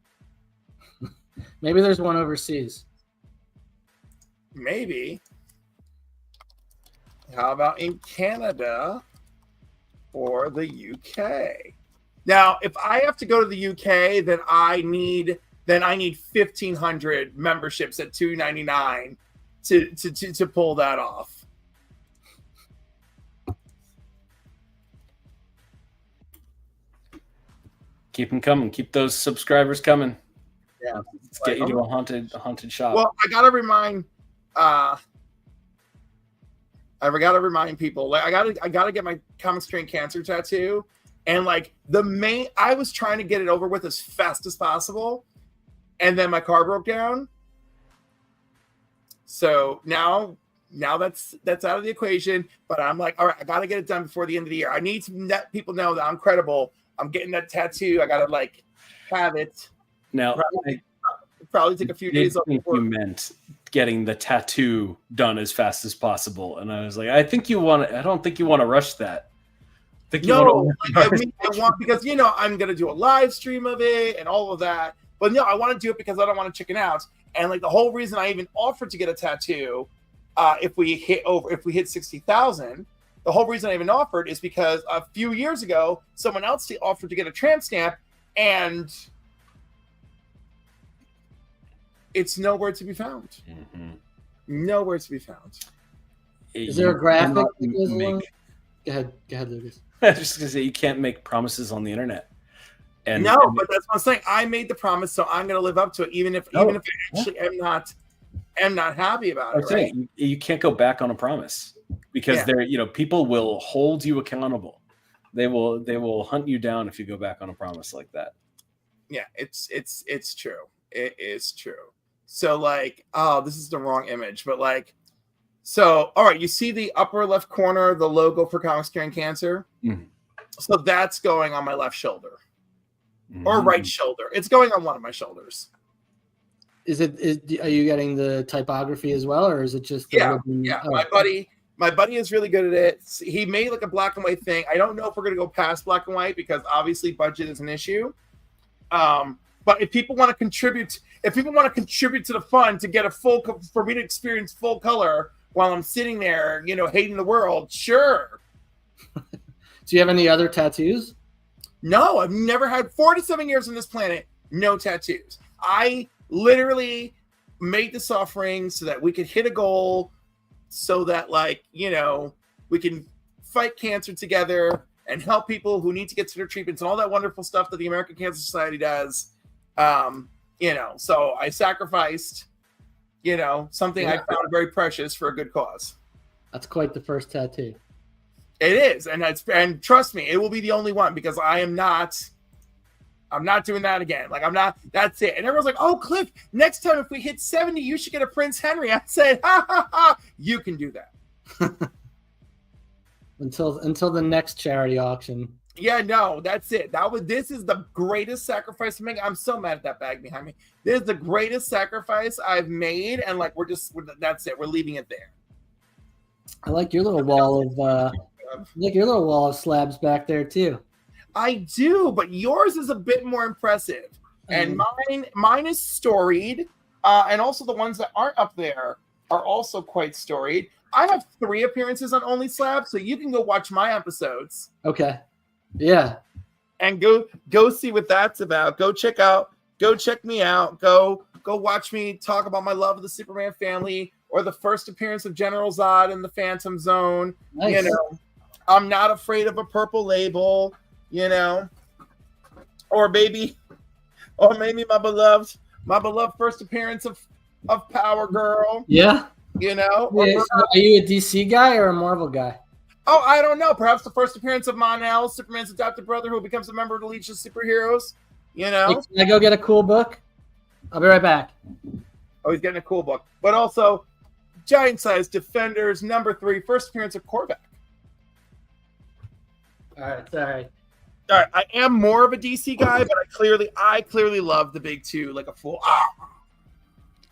Maybe there's one overseas. Maybe. How about in Canada or the UK? Now, if I have to go to the UK, then I need 1,500 memberships at $2.99 to pull that off. Keep them coming. Keep those subscribers coming. Yeah, let's get you to a haunted shop. Well, I gotta remind people. Like, I gotta get my Comic Strain Cancer tattoo, and like I was trying to get it over with as fast as possible, and then my car broke down. So now that's out of the equation. But I'm like, all right, I gotta get it done before the end of the year. I need to let people know that I'm credible. I'm getting that tattoo. I gotta like have it. Now, probably take a few days off. You meant getting the tattoo done as fast as possible, and I was like, I don't think you want to rush that. I want, because I'm gonna do a live stream of it and all of that. But no, I want to do it because I don't want to chicken out. And like the whole reason I even offered to get a tattoo, if we hit 60,000, the whole reason I even offered is because a few years ago, someone else offered to get a tramp stamp, and it's nowhere to be found. Mm-hmm. Nowhere to be found. Is there a graphic? Go ahead, Lucas. I was just gonna say, you can't make promises on the internet. But that's what I'm saying. I made the promise, so I'm gonna live up to it, even if I actually am not happy about it. Right? You can't go back on a promise, because people will hold you accountable. They will hunt you down if you go back on a promise like that. Yeah, it's true. It is true. So like, oh, this is the wrong image, but like, so all right, you see the upper left corner, the logo for Comic Strain Cancer. Mm-hmm. So that's going on my left shoulder. Or right shoulder. It's going on one of my shoulders. Are you getting the typography as well, or is it just yeah? My buddy is really good at it. He made like a black and white thing. I don't know if we're gonna go past black and white because obviously budget is an issue. But if people want to contribute to the fund to get for me to experience full color while I'm sitting there, hating the world, sure. Do you have any other tattoos? No, I've never had 47 years on this planet, no tattoos. I literally made this offering so that we could hit a goal, so that, like, you know, we can fight cancer together and help people who need to get to their treatments and all that wonderful stuff that the American Cancer Society does. You know, so I sacrificed, you know, something I found very precious for a good cause. That's quite the first tattoo. It is, and trust me, it will be the only one, because I'm not doing that again. Like, that's it. And everyone's like, oh, Cliff, next time if we hit 70, you should get a Prince Henry. I said, ha ha ha, you can do that. Until the next charity auction. Yeah, no, that's it. This is the greatest sacrifice to make. I'm so mad at that bag behind me. This is the greatest sacrifice I've made, and like that's it. We're leaving it there. I like your little wall of slabs back there too. I do, but yours is a bit more impressive, and mine is storied, and also the ones that aren't up there are also quite storied. I have 3 appearances on Only Slabs, so you can go watch my episodes. Okay. Yeah. And go see what that's about. Go check me out. Go watch me talk about my love of the Superman family, or the first appearance of General Zod in the Phantom Zone. Nice. You know, I'm not afraid of a purple label, you know. Or maybe my beloved first appearance of Power Girl. Yeah. You know? Yeah, so are you a DC guy or a Marvel guy? Oh, I don't know. Perhaps the first appearance of Mon-El, Superman's adopted brother, who becomes a member of the Legion of Superheroes. You know? Hey, can I go get a cool book? I'll be right back. Oh, he's getting a cool book. But also, Giant Size Defenders, number 3, first appearance of Korvac. All right, sorry. All right, I am more of a DC guy, but I clearly love the big 2 like a fool.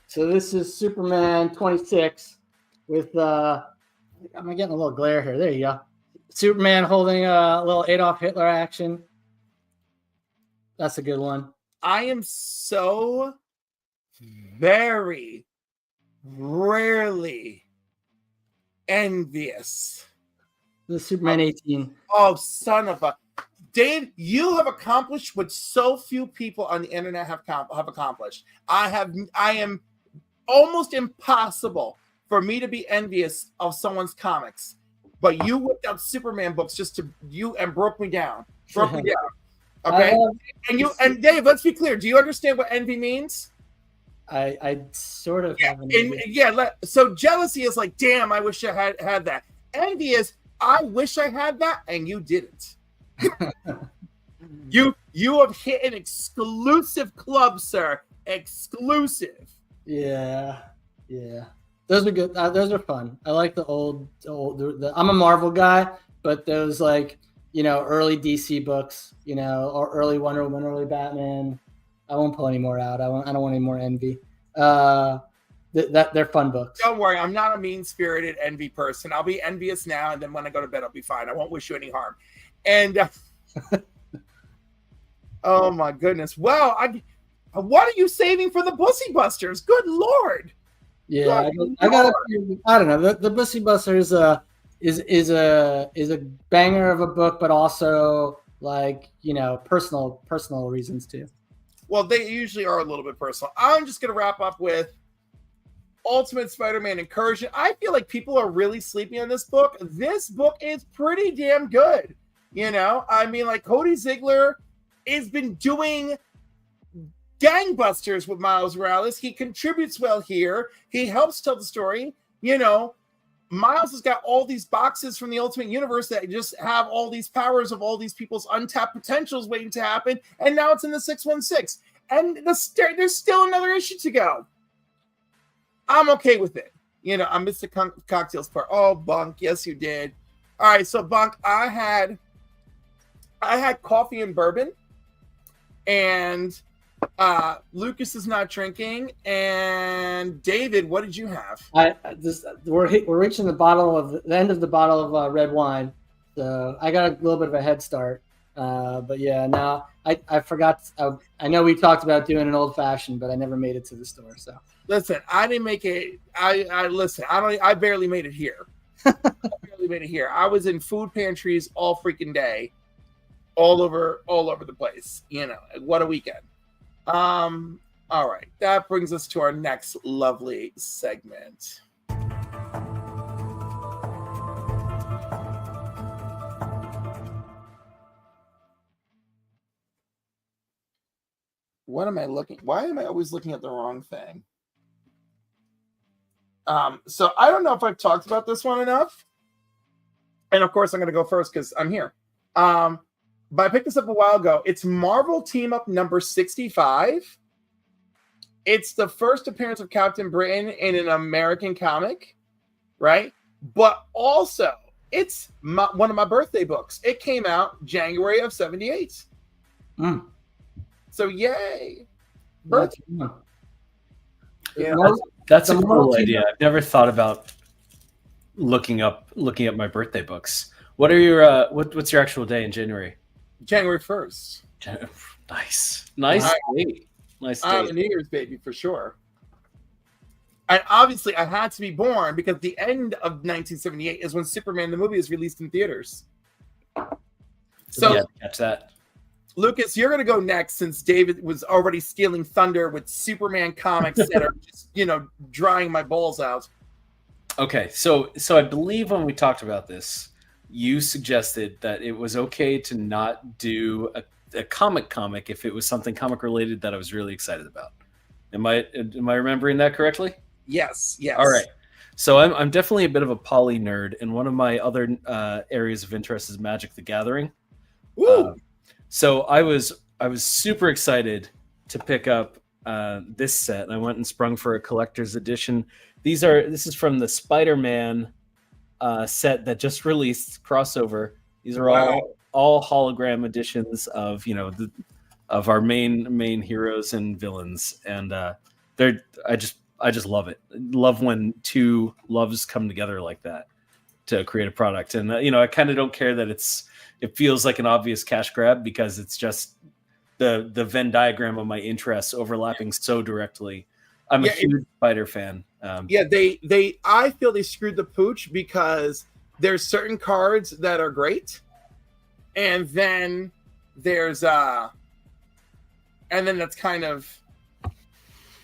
So this is Superman 26 with I'm getting a little glare here. There you go. Superman holding a little Adolf Hitler action. That's a good one. I am so very rarely envious. The Superman 18. Oh, son of a Dave, you have accomplished what so few people on the internet have accomplished. I am almost impossible for me to be envious of someone's comics, but you whipped out Superman books and broke me down. Okay, and Dave, let's be clear. Do you understand what envy means? I sort of have an so jealousy is like, damn, I wish I had that. Envy is, I wish I had that, and you didn't. You have hit an exclusive club, sir. Exclusive. Yeah. Those are good. Those are fun. I like the old. I'm a Marvel guy, but those, like, you know, early DC books, you know, or early Wonder Woman, early Batman. I won't pull any more out. I don't want any more envy. They're fun books. Don't worry, I'm not a mean-spirited envy person. I'll be envious now, and then when I go to bed, I'll be fine. I won't wish you any harm. And oh my goodness. Well, what are you saving for the Bussy Busters? Good Lord. Yeah, I don't know. The Bussy Busters is a banger of a book, but also, like, you know, personal reasons too. Well, they usually are a little bit personal. I'm just going to wrap up with Ultimate Spider-Man Incursion. I feel like people are really sleeping on this book. This book is pretty damn good. You know, I mean, like, Cody Ziegler has been doing gangbusters with Miles Morales. He contributes well here. He helps tell the story. You know, Miles has got all these boxes from the Ultimate Universe that just have all these powers of all these people's untapped potentials waiting to happen. And now it's in the 616. And there's still another issue to go. I'm okay with it. You know, I missed the cocktails part. Oh, Bunk. Yes, you did. All right. So, Bunk, I had coffee and bourbon. And Lucas is not drinking. And David, what did you have? We're reaching the end of the bottle of red wine, so I got a little bit of a head start. But yeah, now I forgot. I know we talked about doing an old fashioned, but I never made it to the store. So listen, I didn't make it. I barely made it here. I barely absolutely made it here. I was in food pantries all freaking day, all over the place. What a weekend. All right, that brings us to our next lovely segment. What am I looking? Why am I always looking at the wrong thing? So I don't know if I've talked about this one enough. And of course, I'm going to go first because I'm here. But I picked this up a while ago. It's Marvel Team Up number 65. It's the first appearance of Captain Britain in an American comic, right? But also, it's one of my birthday books. It came out January of 78. So yay. Birthday. Yeah. That's a cool idea. I've never thought about looking up my birthday books. What are your what's your actual day in January? January 1st. Nice date. Nice I'm date. a New Year's baby for sure. And obviously I had to be born because the end of 1978 is when Superman the movie is released in theaters. So yeah, catch that. Lucas, you're going to go next since David was already stealing thunder with Superman comics that are just, drying my balls out. Okay, so I believe when we talked about this, you suggested that it was okay to not do a comic if it was something comic related that I was really excited about. Am I remembering that correctly? Yes. All right. So I'm definitely a bit of a poly nerd, and one of my other areas of interest is Magic the Gathering. Woo! So I was super excited to pick up this set, and I went and sprung for a collector's edition. This is from the Spider-Man set that just released, crossover. These are all hologram editions of of our main heroes and villains, and I just love it. Love when two loves come together like that to create a product, and I kind of don't care that it feels like an obvious cash grab because it's just the Venn diagram of my interests overlapping so directly. I'm a huge Spider fan. I feel they screwed the pooch because there's certain cards that are great, and then there's and then that's kind of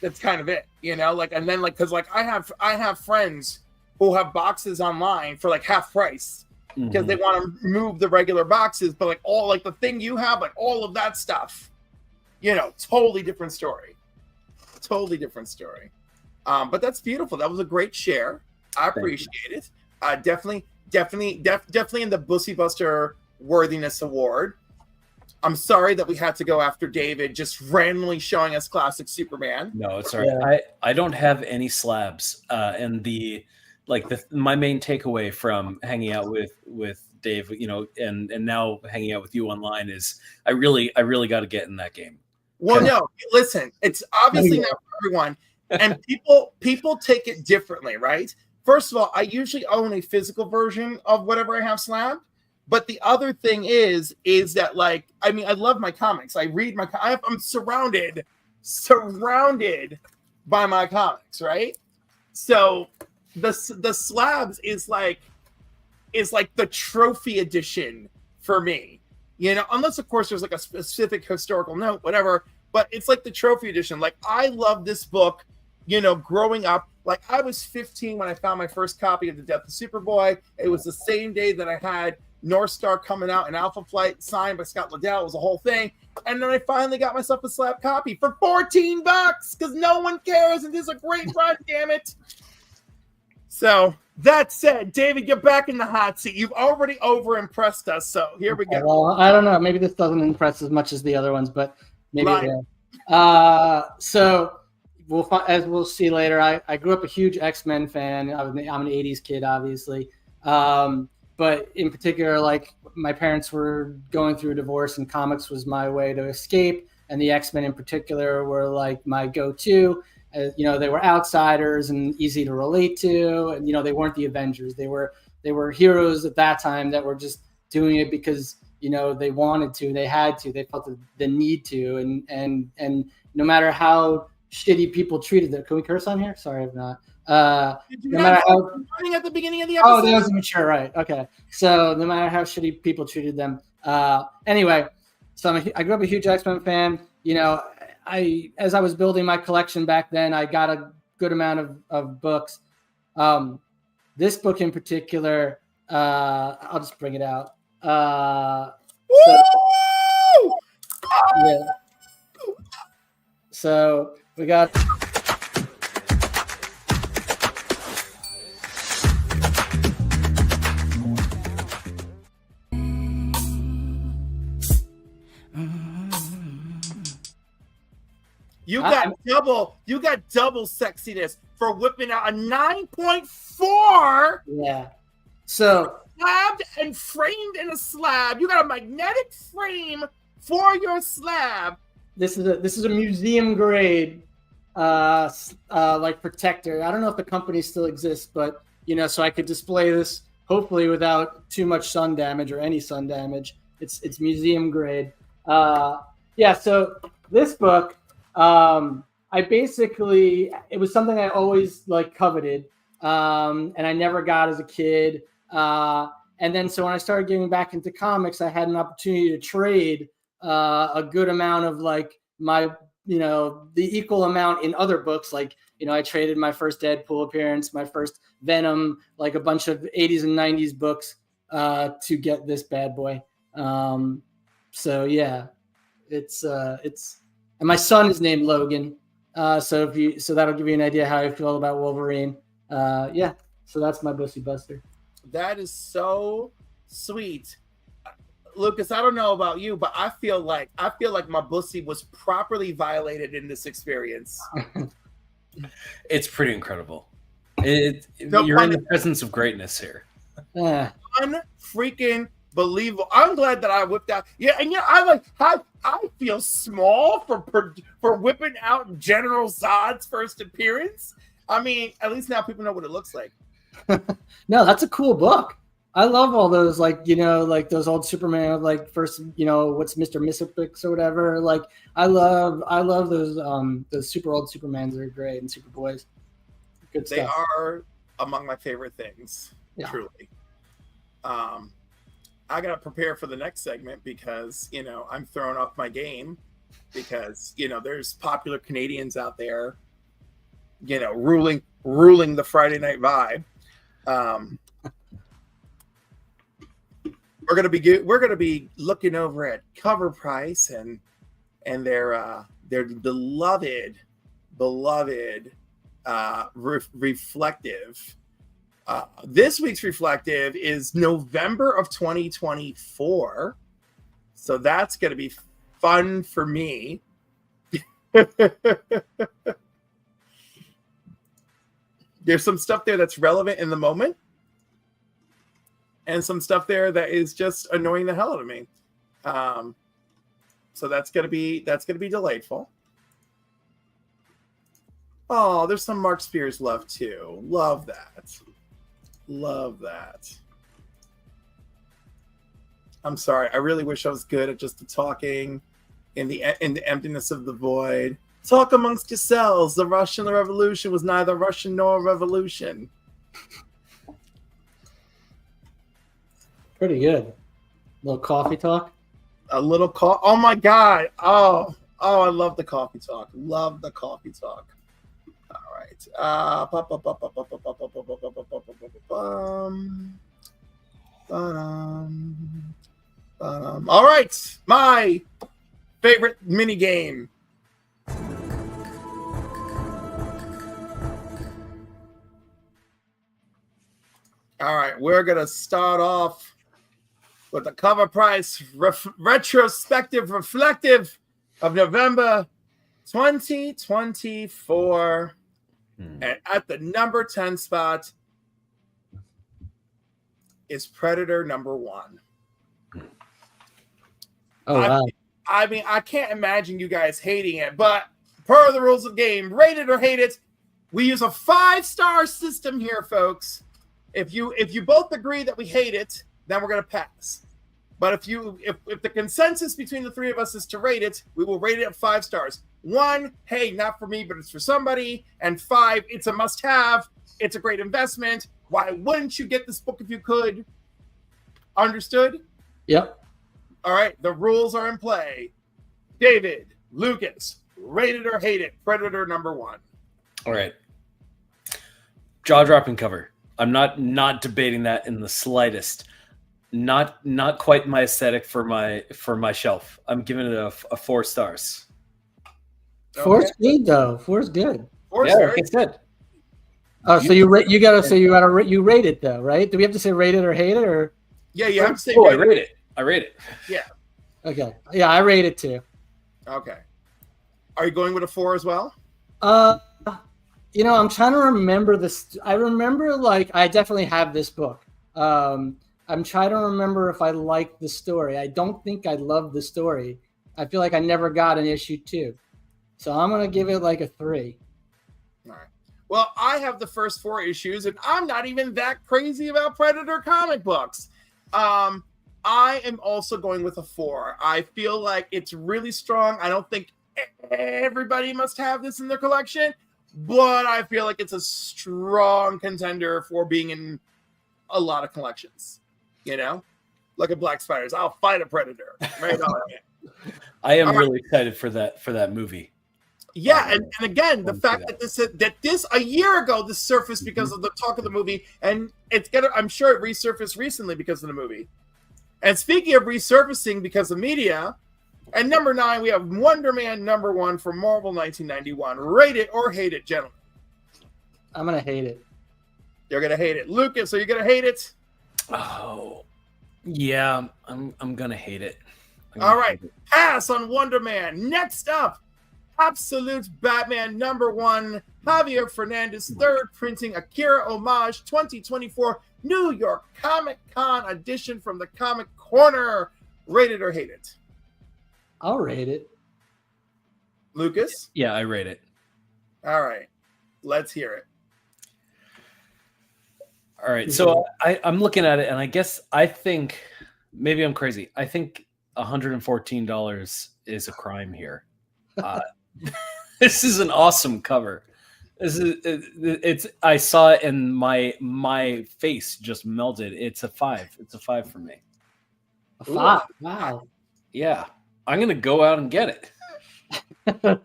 it, and then because I have friends who have boxes online for half price because they want to move the regular boxes, but all the thing you have, all of that stuff, totally different story. But that's beautiful. That was a great share. I appreciate it. Definitely in the Bussy Buster Worthiness Award. I'm sorry that we had to go after David just randomly showing us classic Superman. No, it's all right. I don't have any slabs, and my main takeaway from hanging out with Dave, and now hanging out with you online is I really got to get in that game. Well, no, listen, it's obviously not for everyone, and people take it differently, right? First of all, I usually own a physical version of whatever I have slabbed, but the other thing is that I love my comics. I read I'm surrounded by my comics, right? So the slabs is like the trophy edition for me, unless of course there's a specific historical note, whatever, but it's the trophy edition. I love this book, growing up. I was 15 when I found my first copy of The Death of Superboy. It was the same day that I had North Star coming out in Alpha Flight, signed by Scott Liddell. It was a whole thing. And then I finally got myself a slab copy for $14 because no one cares, and this is a great run, damn it. So that said, David, get back in the hot seat. You've already over-impressed us, so here we go. Well, I don't know. Maybe this doesn't impress as much as the other ones, but maybe it will. So as we'll see later, I grew up a huge X-Men fan. I'm an 80s kid, obviously. But in particular, my parents were going through a divorce, and comics was my way to escape. And the X-Men in particular were my go-to. They were outsiders and easy to relate to, and they weren't the Avengers. They were heroes at that time that were just doing it because they wanted to, they had to, they felt the need to, and no matter how shitty people treated them. Can we curse on here? Sorry, if not. Did you No not matter say how warning at the beginning of the episode? Oh, that was mature, right? Okay. So no matter how shitty people treated them. Anyway, so I grew up a huge X-Men fan. You know, as I was building my collection back then, I got a good amount of books. This book in particular, I'll just bring it out. Woo! Yeah. So we got. You got double sexiness for whipping out a 9.4. Yeah. So Slabbed and framed in a slab. You got a magnetic frame for your slab. this is a museum grade like protector. I don't know if the company still exists, but you know, so I could display this hopefully without too much sun damage or any sun damage. It's museum grade. Yeah. So this book. It was something I always like coveted, and I never got as a kid. And then so when I started getting back into comics, I had an opportunity to trade a good amount of like my, you know, the equal amount in other books. Like, you know, I traded my first Deadpool appearance, my first Venom, like a bunch of 80s and 90s books to get this bad boy. So yeah, it's and my son is named Logan. So that'll give you an idea how I feel about Wolverine. Yeah. So that's my Bussy Buster. That is so sweet. Lucas, I don't know about you, but I feel like my Bussy was properly violated in this experience. It's pretty incredible. No You're pun in the presence of greatness here. Unfreaking believable. I'm glad that I whipped out. Yeah, and yeah, I feel small for whipping out General Zod's first appearance. I mean, at least now people know what it looks like. No, that's a cool book. I love all those, like, you know, like those old Superman, like first, you know, what's Mr. Mystics or whatever. Like, I love those super old Supermans. Are great, and Superboys. Good stuff. They are among my favorite things. Yeah. Truly. I gotta prepare for the next segment because, you know, I'm throwing off my game because, you know, there's popular Canadians out there, you know, ruling the Friday night vibe. We're gonna be looking over at Cover Price and their beloved reflective. This week's reflective is November of 2024, so that's gonna be fun for me. There's some stuff there that's relevant in the moment, and some stuff there that is just annoying the hell out of me. So that's gonna be delightful. Oh, there's some Mark Spears love too. Love that. I'm sorry. I really wish I was good at just the talking in the emptiness of the void. Talk amongst yourselves. The Russian Revolution was neither Russian nor a revolution. Pretty good. Little coffee talk. A little Oh my God. Oh, I love the coffee talk. Love the coffee talk. All right. All right. My favorite mini game. All right, we're gonna start off with the Cover Price retrospective reflective of November 2024. And at the number 10 spot is Predator #1. Oh, wow. I mean, I can't imagine you guys hating it, but per the rules of the game, rate it or hate it, we use a 5-star system here, folks. If you both agree that we hate it, then we're gonna pass. But if the consensus between the three of us is to rate it, we will rate it at 5 stars. 1, hey, not for me, but it's for somebody. And 5, it's a must-have. It's a great investment. Why wouldn't you get this book if you could? Understood? Yep. All right, the rules are in play. David, Lucas, rate it or hate it. Predator #1. All right. Jaw-dropping cover. I'm not debating that in the slightest. Not quite my aesthetic for my shelf. I'm giving it a 4 stars. 4's good though. 4's good. 4 Yeah, stars. like I said. Oh, so you rate it though, right? Do we have to say rate it or hate it or? Yeah, you have to say Oh, I rate it. I rate it. Yeah. Okay. Yeah, I rate it too. Okay. Are you going with a 4 as well? I'm trying to remember this. I remember I definitely have this book. I'm trying to remember if I liked the story. I don't think I love the story. I feel like I never got an issue 2. So I'm going to give it a 3. All right. Well, I have the first 4 issues, and I'm not even that crazy about Predator comic books. I am also going with a 4. I feel like it's really strong. I don't think everybody must have this in their collection, but I feel like it's a strong contender for being in a lot of collections. Look at Black Spiders. I'll fight a predator. Right on it. I am really excited for that movie. Yeah, and again, the fact that this a year ago this surfaced because of the talk of the movie, and I'm sure it resurfaced recently because of the movie. And speaking of resurfacing because of media, at number 9 we have Wonder Man #1 from Marvel 1991. Rate it or hate it, gentlemen. I'm gonna hate it. You're gonna hate it, Lucas. Are you gonna hate it? Oh, yeah, I'm gonna hate it. All right, pass on Wonder Man. Next up, Absolute Batman #1, Javier Fernandez, 3rd printing, Akira Homage 2024 New York Comic Con edition from the Comic Corner. Rate it or hate it? I'll rate it. Lucas? Yeah, I rate it. All right, let's hear it. All right, so I'm looking at it, and I think maybe I'm crazy. I think $114 is a crime here. This is an awesome cover. I saw it and my face just melted. It's a 5. It's a 5 for me. A 5. Wow. Yeah. I'm gonna go out and get it. Well,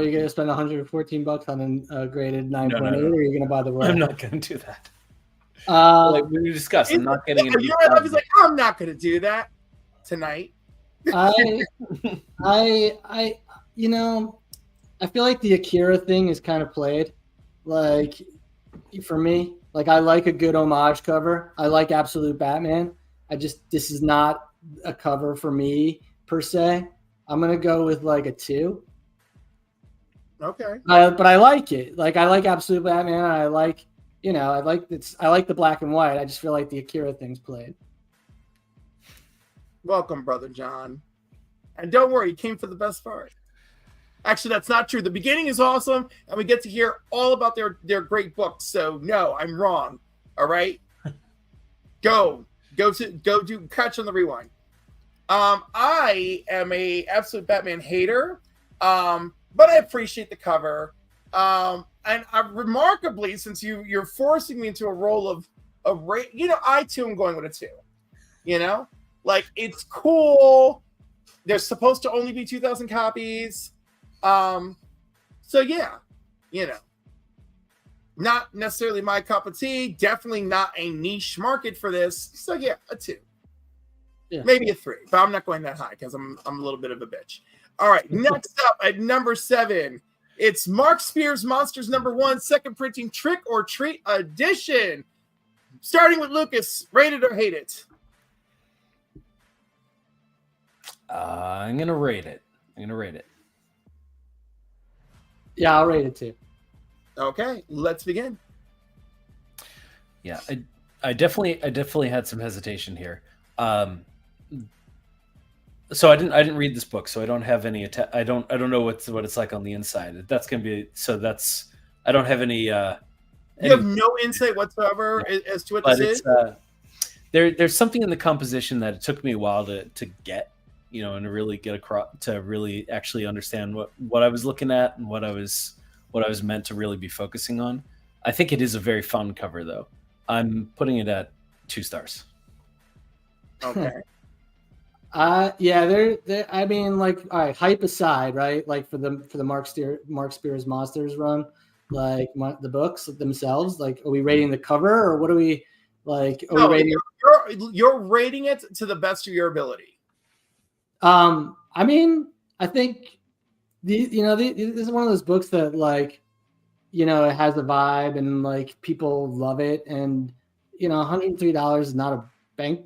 you're gonna spend $114 on a graded 9.8, No. or you're gonna buy the I'm not gonna do that. like we discussed, I'm not getting it. He's like, I'm not gonna do that tonight. I feel like the Akira thing is kind of played. For me, I like a good homage cover. I like Absolute Batman. This is not a cover for me per se. I'm gonna go with a 2. Okay. But I like it. I like Absolute Batman. I like the black and white. I just feel like the Akira thing's played. Welcome, Brother John. And don't worry, you came for the best part. Actually, that's not true. The beginning is awesome, and we get to hear all about their great books. So no, I'm wrong. All right, go do catch on the rewind. I am a Absolute Batman hater, but I appreciate the cover. And remarkably, since you're forcing me into a role of I too am going with a 2. It's cool. There's supposed to only be 2,000 copies. So yeah, not necessarily my cup of tea. Definitely not a niche market for this. So yeah, a 2. Yeah. Maybe a 3, but I'm not going that high because I'm a little bit of a bitch. All right, next up at number 7, it's Mark Spears Monsters #1, 2nd printing, Trick or Treat edition. Starting with Lucas, rate it or hate it? I'm gonna rate it. Yeah, I'll rate it too. Okay, let's begin. Yeah, I definitely had some hesitation here. So I didn't read this book, so I don't have any. I don't know what it's like on the inside. That's gonna be so. I don't have any. You have no insight whatsoever as to what this is. There's something in the composition that it took me a while to get, and to really get across, to really actually understand what I was looking at and what I was meant to really be focusing on. I think it is a very fun cover, though. I'm putting it at 2 stars. Okay. Yeah, they're. I mean, like, all right, hype aside, right? Like for the Mark Spears Monsters run, like the books themselves. Like, are we rating the cover, or what are we like? Are we rating? You're rating it to the best of your ability. I mean, I think this is one of those books that, like, it has a vibe and like people love it, and $103 is not a bank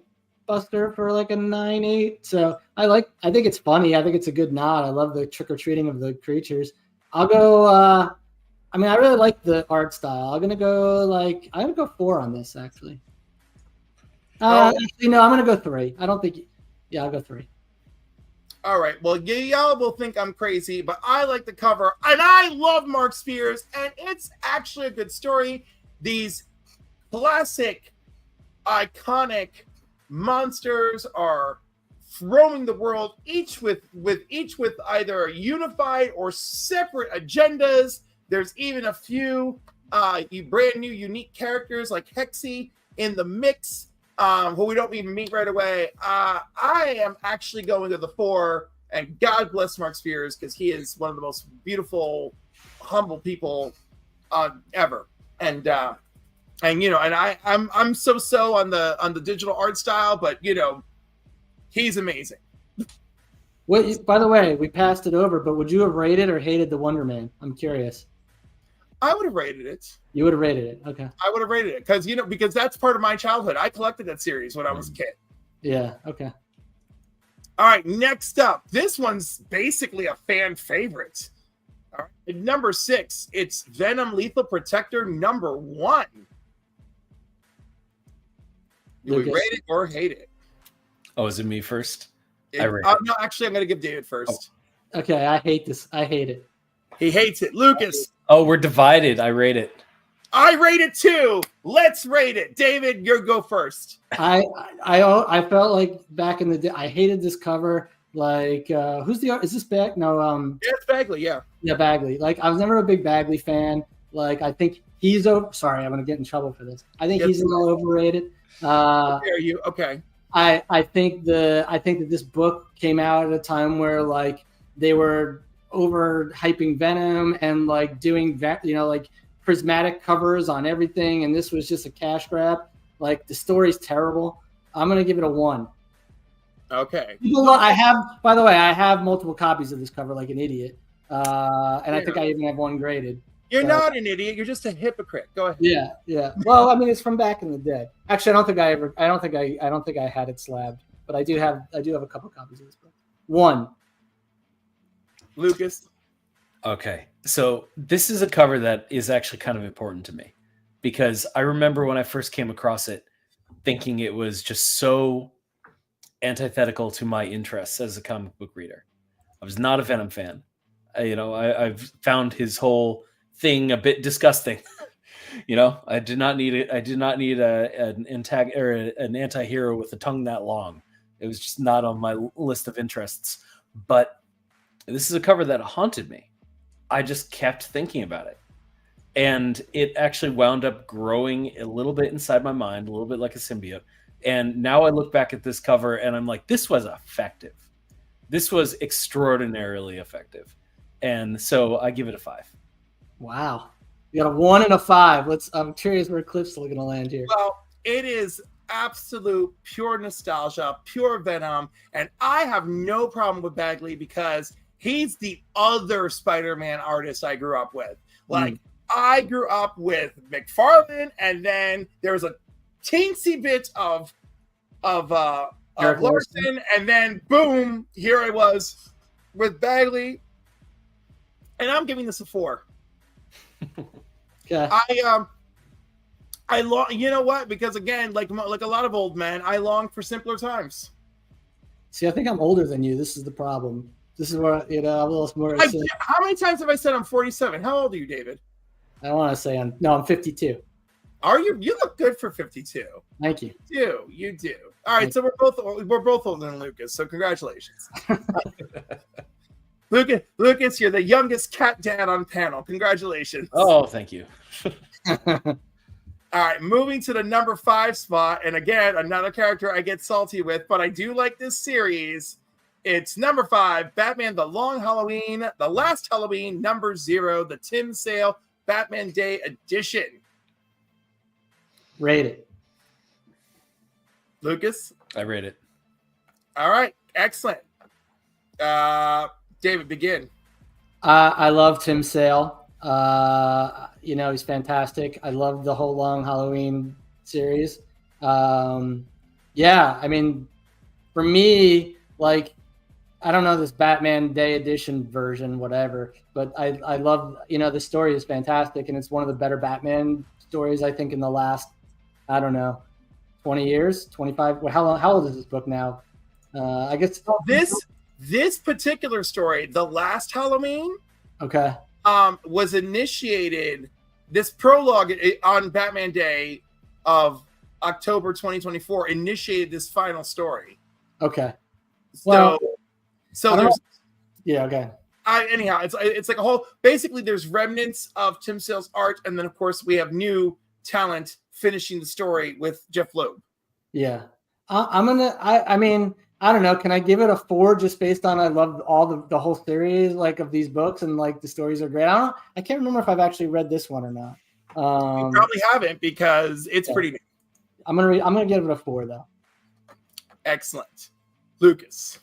buster for like a 9.8. So I think it's funny. I think it's a good nod. I love the trick-or-treating of the creatures. I'll go I mean, I really like the art style. I'm gonna go 4 on this, actually. Actually, no, I'm gonna go 3. I don't think I'll go 3. All right. Well, y'all will think I'm crazy, but I like the cover, and I love Mark Spears, and it's actually a good story. These classic, iconic monsters are roaming the world, each with either unified or separate agendas. There's even a few brand new, unique characters like Hexy in the mix. Who we don't even meet right away. I am actually going to the 4, and God bless Mark Spears, because he is one of the most beautiful, humble people ever. And I'm so on the digital art style, but he's amazing. Wait, by the way, we passed it over, but would you have rated or hated the Wonder Man? I'm curious. I would have rated it. You would have rated it. Okay. I would have rated it because that's part of my childhood. I collected that series when I was a kid. Yeah. Okay. All right. Next up, this one's basically a fan favorite. All right. At number 6, it's Venom Lethal Protector number 1. Do we rate it or hate it? Oh, is it me first? No, actually, I'm going to give David first. Oh. Okay. I hate this. I hate it. He hates it. Lucas. Oh, we're divided. I rate it. I rate it too. Let's rate it. David, you go first. I felt like back in the day, I hated this cover. Like, who's the art? Is this Bag? No, yeah, it's Bagley. Yeah, Bagley. Like, I was never a big Bagley fan. Like, I think he's sorry, I'm gonna get in trouble for this. I think he's a little overrated. Are you okay? I think that this book came out at a time where, like, they were over hyping Venom and like doing like prismatic covers on everything, and this was just a cash grab. Like, the story's terrible. I'm gonna give it a 1. Okay. I have multiple copies of this cover like an idiot, and I think I even have 1 graded. You're not an idiot. You're just a hypocrite. Go ahead. Yeah. Well, I mean, it's from back in the day. Actually, I don't think I had it slabbed, but I do have a couple copies of this book. 1. Lucas. Okay. So this is a cover that is actually kind of important to me, because I remember when I first came across it thinking it was just so antithetical to my interests as a comic book reader. I was not a Venom fan. I've found his whole thing a bit disgusting. I did not need it. I did not need an anti-hero with a tongue that long. It was just not on my list of interests. But this is a cover that haunted me. I just kept thinking about it. And it actually wound up growing a little bit inside my mind, a little bit like a symbiote. And now I look back at this cover and I'm like, this was effective. This was extraordinarily effective. And so I give it a 5. Wow. You got a 1 and a 5. I'm curious where Cliff's going to land here. Well, it is absolute pure nostalgia, pure Venom. And I have no problem with Bagley because he's the other Spider-Man artist I grew up with. Like, I grew up with McFarlane, and then there was a teensy bit of Larson, and then boom, here I was with Bagley, and I'm giving this a 4. Okay. I long, you know what? Because again, like a lot of old men, I long for simpler times. See, I think I'm older than you. This is the problem. This is where I'm a little more. How many times have I said I'm 47? How old are you, David? I don't want to say I'm 52. Are you? You look good for 52. Thank you. You do. All right, so we're both older than Lucas. So congratulations, Lucas. You're the youngest cat dad on panel. Congratulations. Oh, thank you. All right, moving to the number 5 spot, and again, another character I get salty with, but I do like this series. It's number 5, Batman: The Long Halloween, The Last Halloween, number 0, the Tim Sale Batman Day Edition. Rate it. Lucas? I rate it. All right, excellent. David, begin. I love Tim Sale. He's fantastic. I love the whole Long Halloween series. I mean, for me, like, I don't know this Batman Day Edition version, whatever, but I love, the story is fantastic, and it's one of the better Batman stories, I think, in the last, I don't know, 20 years, 25. Well, how old is this book now? I guess this particular story, The Last Halloween, okay, was initiated. This prologue on Batman Day of October 2024 initiated this final story. Okay. So there's okay. Anyhow, it's like a whole. Basically, there's remnants of Tim Sale's art, and then of course we have new talent finishing the story with Jeff Loeb. Yeah, I mean, I don't know. Can I give it a 4 just based on I love all the whole series like of these books and like the stories are great. I can't remember if I've actually read this one or not. You probably haven't because it's pretty new. I'm gonna give it a 4 though. Excellent, Lucas.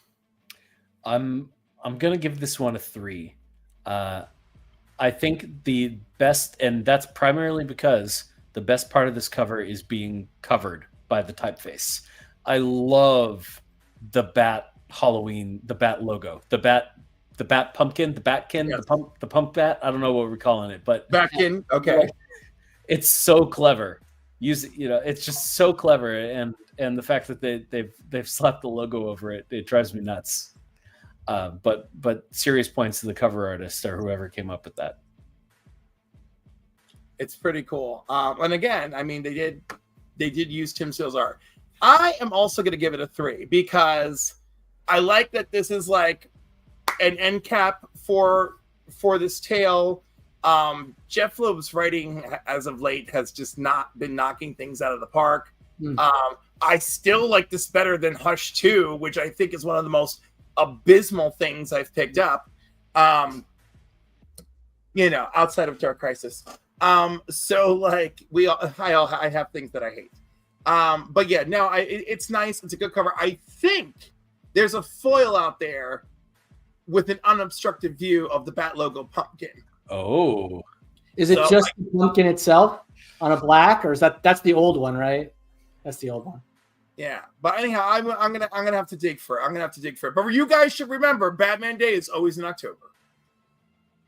I'm gonna give this one a 3. I think the best, and that's primarily because the best part of this cover is being covered by the typeface. I love the Bat Halloween, the Bat logo, the Bat pumpkin, the Batkin, yes. the pump bat. I don't know what we're calling it, but Batkin. Okay, it's so clever. It's just so clever, and the fact that they've slapped the logo over it, it drives me nuts. But serious points to the cover artist or whoever came up with that. It's pretty cool. And again, I mean, they did use Tim Sale's art. I am also going to give it a 3 because I like that this is like an end cap for this tale. Jeff Loeb's writing as of late has just not been knocking things out of the park. I still like this better than Hush 2, which I think is one of the most abysmal things I've picked up. Outside of Dark Crisis. So like I have things that I hate. But yeah, no, it's nice. It's a good cover. I think there's a foil out there with an unobstructed view of the Bat logo pumpkin. Oh, is it just the pumpkin itself on a black, or that's the old one, right? That's the old one. Yeah, but anyhow, I'm gonna have to dig for it. But you guys should remember, Batman Day is always in October.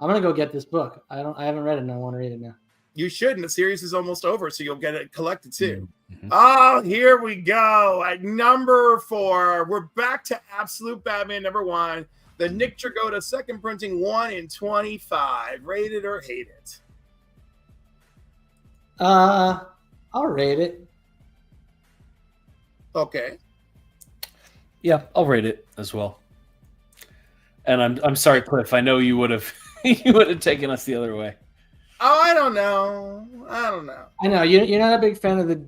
I'm gonna go get this book. I haven't read it, and I want to read it now. You should, and the series is almost over, so you'll get it collected too. Mm-hmm. Oh, here we go. At number 4, we're back to Absolute Batman number 1. The Nick Dragotta second printing 1 in 25. Rate it or hate it? I'll rate it. Okay. Yeah, I'll rate it as well. And I'm sorry, Cliff. I know you would have taken us the other way. Oh, I don't know. I know you're not a big fan of the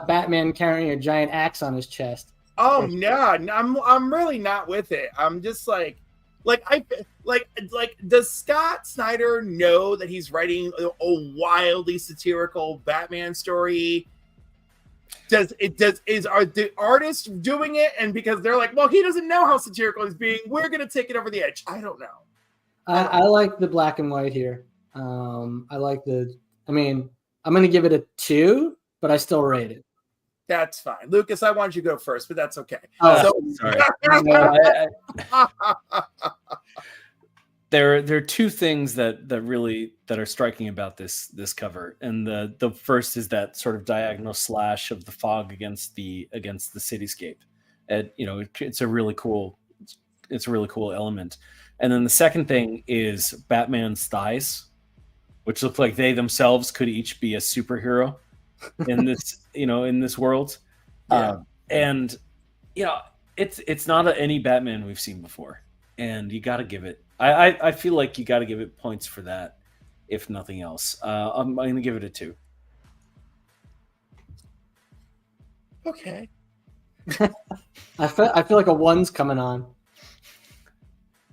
Batman carrying a giant axe on his chest. Oh no, I'm really not with it. I'm just like does Scott Snyder know that he's writing a wildly satirical Batman story? Are the artists doing it? And because they're like, well, he doesn't know how satirical he's being, we're gonna take it over the edge. I don't know. I like the black and white here. I'm going to give it a 2, but I still rate it. That's fine. Lucas, I wanted you to go first, but that's okay. Oh, sorry. There are 2 things that are striking about this cover. And the first is that sort of diagonal slash of the fog against the cityscape. And it's a really cool element. And then the second thing is Batman's thighs, which look like they themselves could each be a superhero in this world. Yeah. And it's not any Batman we've seen before, and you got to give it. I feel like you got to give it points for that. if nothing else. I'm going to give it a 2. Okay. I feel like a 1's coming on.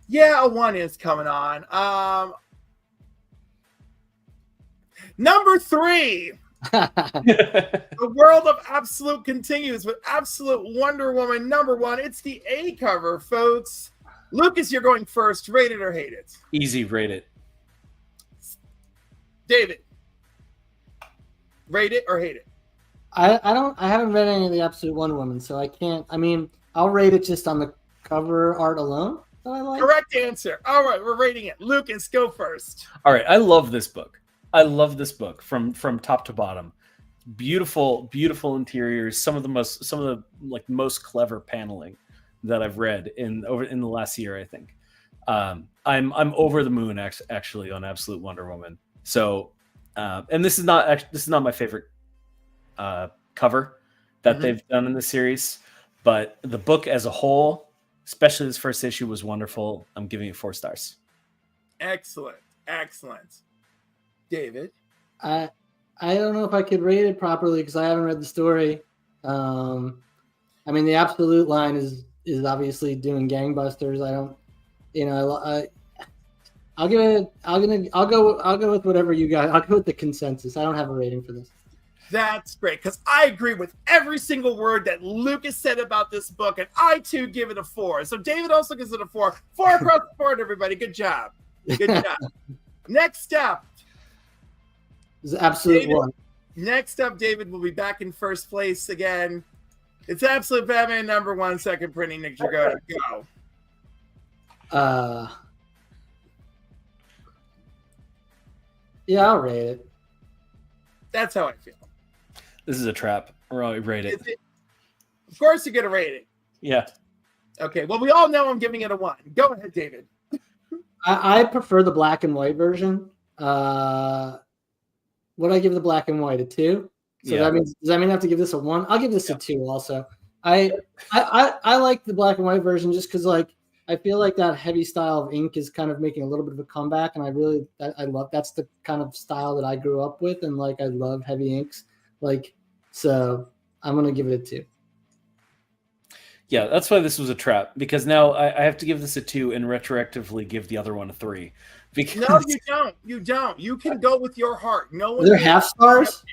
Yeah, a 1 is coming on. Number 3. The world of Absolute continues with Absolute Wonder Woman number 1. It's the A cover, folks. Lucas, you're going first. Rate it or hate it? Easy, rate it. David, rate it or hate it? I haven't read any of the Absolute Wonder Woman, so I can't. I mean, I'll rate it just on the cover art alone. That I like. Correct answer. All right, we're rating it. Lucas, go first. All right, I love this book. I love this book from top to bottom. Beautiful, beautiful interiors. Some of the like most clever paneling that I've read in the last year, I think. I'm over the moon actually on Absolute Wonder Woman. So, and this is not my favorite cover that they've done in the series, but the book as a whole, especially this first issue, was wonderful. I'm giving it 4 stars. Excellent. David, I don't know if I could rate it properly because I haven't read the story. I mean, the Absolute line is obviously doing gangbusters. I don't, I'll give it. I'll go with whatever you guys. I'll go with the consensus. I don't have a rating for this. that's great because I agree with every single word that Lucas said about this book, and I too give it a 4. So David also gives it a 4. 4 across the board, everybody. Good job. Next up, It's the Absolute David, one. Next up, David will be back in first place again. It's Absolute Batman number 1, second printing. Nick Dragotta, go. Yeah, I'll rate it. That's how I feel. This is a trap. I'll rate it. Of course you're going to rate it. Yeah. Okay, well, we all know I'm giving it a 1. Go ahead, David. I prefer the black and white version. Would I give the black and white a 2? So Yeah. does that mean I have to give this a 1? I'll give this a 2 also. I like the black and white version just because like I feel like that heavy style of ink is kind of making a little bit of a comeback, and I love that's the kind of style that I grew up with, and like I love heavy inks. Like, so I'm gonna give it a 2. Yeah, that's why this was a trap, because now I have to give this a 2 and retroactively give the other one a 3. Because No, you don't. You don't. You can go with your heart. No one. Are there half stars?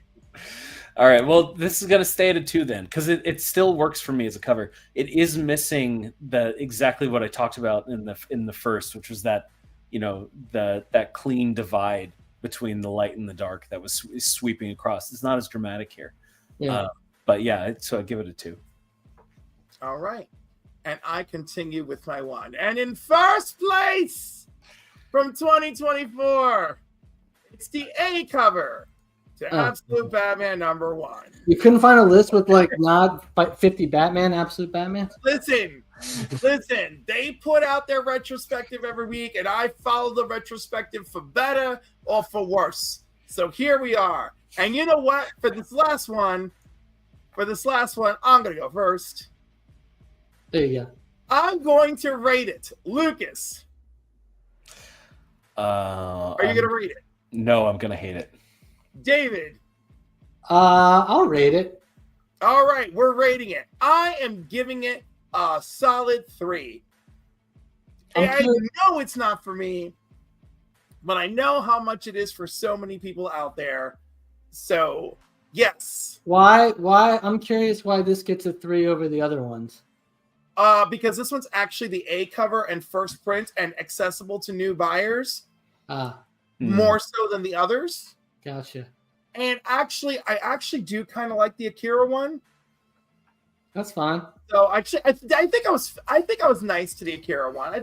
All right, well, this is going to stay at a 2 then, because it still works for me as a cover. It is missing exactly what I talked about in the first, which was that, that clean divide between the light and the dark that was sweeping across. It's not as dramatic here. Yeah. But yeah, so I give it a 2. All right. And I continue with my 1. And in first place from 2024, it's the A cover to Absolute Batman number 1. You couldn't find a list with like not 50 Batman, Absolute Batman? Listen, they put out their retrospective every week, and I follow the retrospective for better or for worse. So here we are. And you know what? For this last one, I'm going to go first. There you go. I'm going to rate it. Lucas, are you going to rate it? No, I'm going to hate it. David. I'll rate it. All right, we're rating it. I am giving it a solid 3. And I know it's not for me, but I know how much it is for so many people out there. So, yes. Why? I'm curious why this gets a 3 over the other ones. Because this one's actually the A cover and first print and accessible to new buyers. More so than the others. Gotcha. And I actually do kind of like the Akira one. That's fine. So actually, I think I was nice to the Akira one.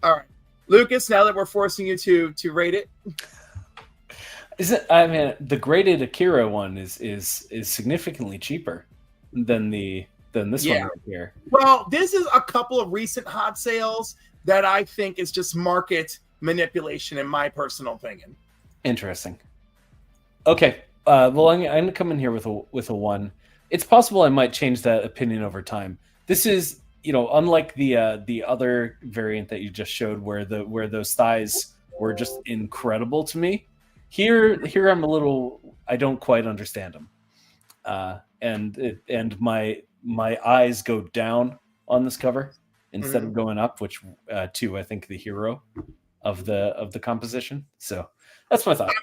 All right, Lucas. Now that we're forcing you to rate it, the graded Akira one is significantly cheaper than this one right here. Well, this is a couple of recent hot sales that I think is just market manipulation, in my personal opinion. Interesting. Okay. Well, I'm going to come in here with a 1. It's possible I might change that opinion over time. This is, unlike the other variant that you just showed, where those thighs were just incredible to me. Here I'm a little, I don't quite understand them, and my eyes go down on this cover instead of going up, which to I think the hero of the composition. So that's my thought.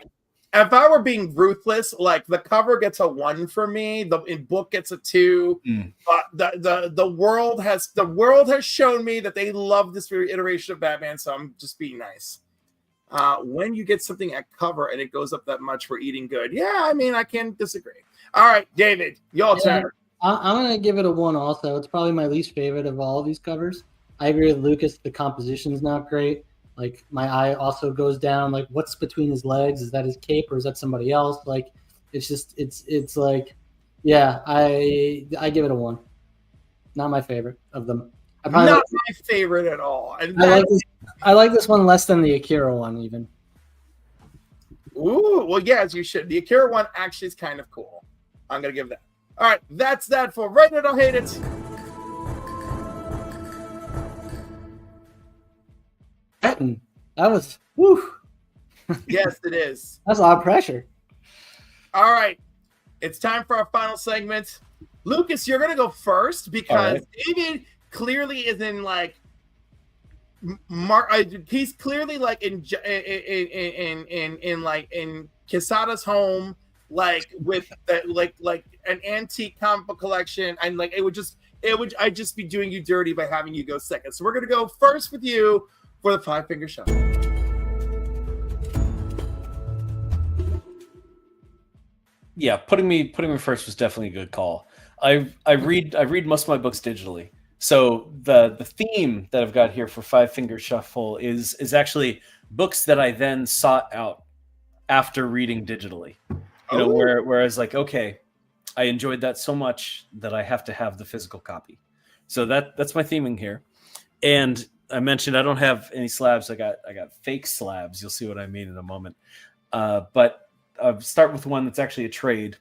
If I were being ruthless, like the cover gets a 1 for me, the book gets a 2. But the world has shown me that they love this iteration of Batman, so I'm just being nice. When you get something at cover and it goes up that much for eating good, yeah, I mean, I can't disagree. All right, David, your turn. I'm gonna give it a 1 also. It's probably my least favorite of all of these covers. I agree with Lucas. The composition's not great. Like my eye also goes down. Like what's between his legs? Is that his cape or is that somebody else? Like it's just it's like, yeah, I give it a 1. Not my favorite of them. Not my favorite at all. And I like this one less than the Akira one even. Ooh, well, yeah, as you should. The Akira one actually is kind of cool. I'm gonna give that. All right, that's that for Rate It or Hate It. That was woo. Yes, it is. That's a lot of pressure. All right, it's time for our final segment. Lucas, you're gonna go first because David clearly is in like he's clearly like in Quesada's home, like with like an antique comic book collection, and like I'd just be doing you dirty by having you go second. So we're gonna go first with you for the 5-finger shuffle. Yeah, putting me first was definitely a good call. I read most of my books digitally. So the theme that I've got here for 5-finger shuffle is actually books that I then sought out after reading digitally. You know, whereas like, okay, I enjoyed that so much that I have to have the physical copy. So that's my theming here. And I mentioned I don't have any slabs. I got fake slabs. You'll see what I mean in a moment. But I'll start with one that's actually a trade.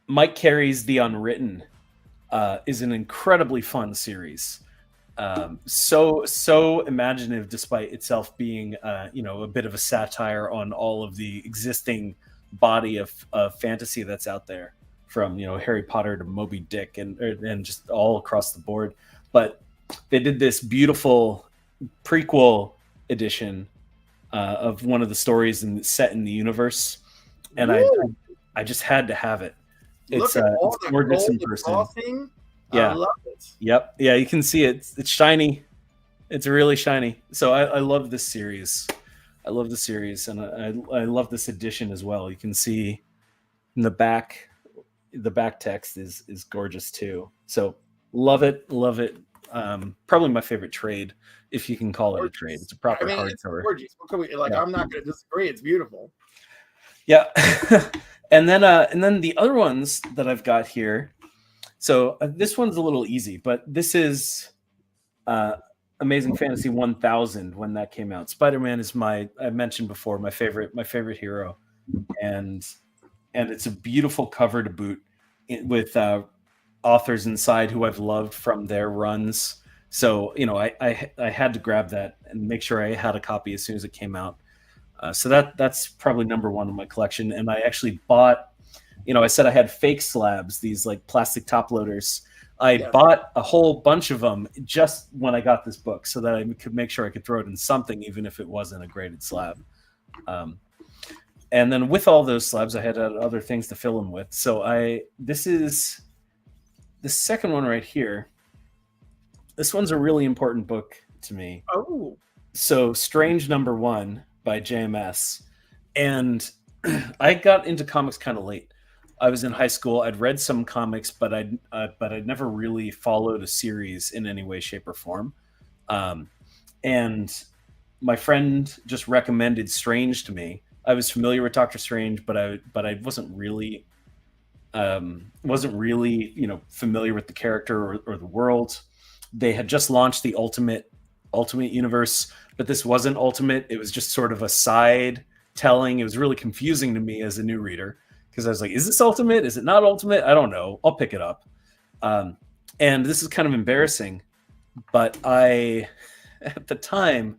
Mike Carey's The Unwritten is an incredibly fun series. So imaginative, despite itself being a bit of a satire on all of the existing body of fantasy that's out there, from Harry Potter to Moby Dick and just all across the board. But they did this beautiful prequel edition of one of the stories set in the universe, and I just had to have it. It's gorgeous in person. Yeah. I love it. Yep. Yeah, you can see it. It's shiny. It's really shiny. So I love this series. I love the series, and I love this edition as well. You can see in the back text is gorgeous too. So love it. Probably my favorite trade, if you can call it a trade. It's a proper hardcover. It's gorgeous. What can we, I'm not going to disagree. It's beautiful. Yeah. And then the other ones that I've got here. So this one's a little easy, but this is Amazing Fantasy 1000 when that came out. Spider-Man is I mentioned before, my favorite hero, and it's a beautiful cover to boot with authors inside who I've loved from their runs. So I had to grab that and make sure I had a copy as soon as it came out. So that's probably number one in my collection. And I actually bought, I said I had fake slabs, these like plastic top loaders. I bought a whole bunch of them just when I got this book so that I could make sure I could throw it in something, even if it wasn't a graded slab. And then with all those slabs, I had other things to fill them with. So this is the second one right here. This one's a really important book to me. Oh. So Strange Number 1 by JMS. And I got into comics kind of late. I was in high school. I'd read some comics, but I'd never really followed a series in any way, shape, or form. And my friend just recommended Strange to me. I was familiar with Doctor Strange, but I wasn't really familiar with the character or the world. They had just launched the Ultimate Universe, but this wasn't Ultimate. It was just sort of a side telling. It was really confusing to me as a new reader, because I was like, is this Ultimate? Is it not Ultimate? I don't know. I'll pick it up. And this is kind of embarrassing, but at the time,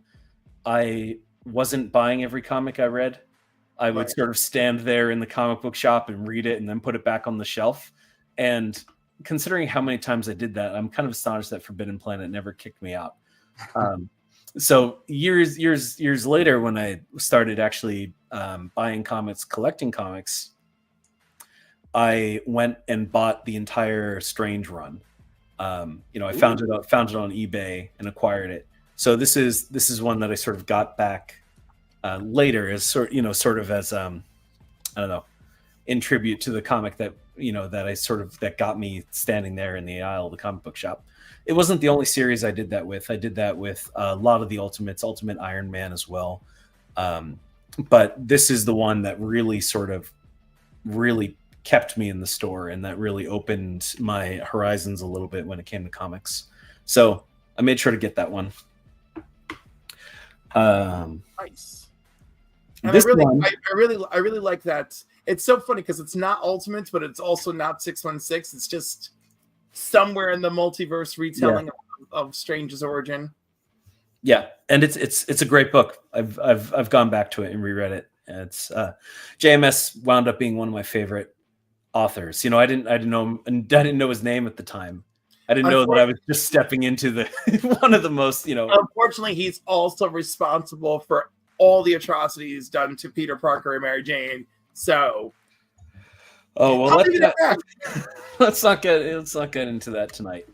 I wasn't buying every comic I read. I would Right. sort of stand there in the comic book shop and read it and then put it back on the shelf. And considering how many times I did that, I'm kind of astonished that Forbidden Planet never kicked me out. So years later, when I started actually buying comics, collecting comics, I went and bought the entire Strange run. I found it on eBay and acquired it. So this is one that I sort of got back later as sort of as I don't know, in tribute to the comic that that got me standing there in the aisle of the comic book shop. It wasn't the only series I did that with. I did that with a lot of the Ultimate Iron Man as well. But this is the one that really kept me in the store, and that really opened my horizons a little bit when it came to comics. So I made sure to get that one. Nice. And I really like that. It's so funny because it's not Ultimate, but it's also not 616. It's just somewhere in the multiverse retelling of Strange's origin. Yeah, and it's a great book. I've gone back to it and reread it. It's JMS wound up being one of my favorite authors. I didn't know his name at the time. I didn't know that I was just stepping into the one of the most, Unfortunately, he's also responsible for all the atrocities done to Peter Parker and Mary Jane. So, let's not get into that tonight.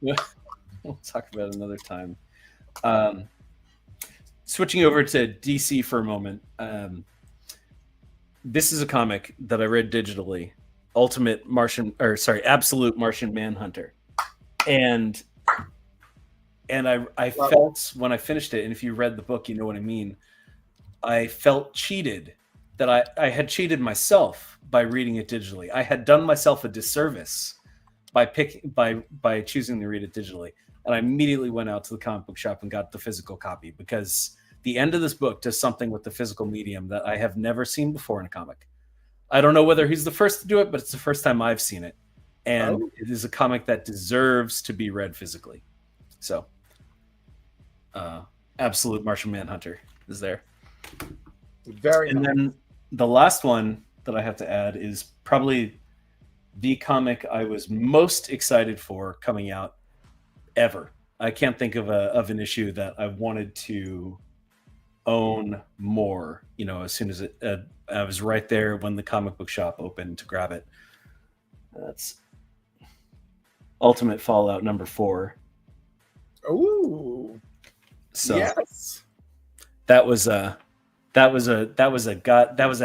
We'll talk about it another time. Switching over to DC for a moment. This is a comic that I read digitally, Absolute Martian Manhunter, and I felt when I finished it, and if you read the book, you know what I mean. I felt cheated, that I had cheated myself by reading it digitally. I had done myself a disservice by choosing to read it digitally. And I immediately went out to the comic book shop and got the physical copy, because the end of this book does something with the physical medium that I have never seen before in a comic. I don't know whether he's the first to do it, but it's the first time I've seen it. And it is a comic that deserves to be read physically. So, Absolute Martian Manhunter is there. Very nice. Then the last one that I have to add is probably the comic I was most excited for coming out ever. I can't think of an issue that I wanted to own more. As soon as I was right there when the comic book shop opened to grab it. That's Ultimate Fallout number 4. Ooh. So yes. That was a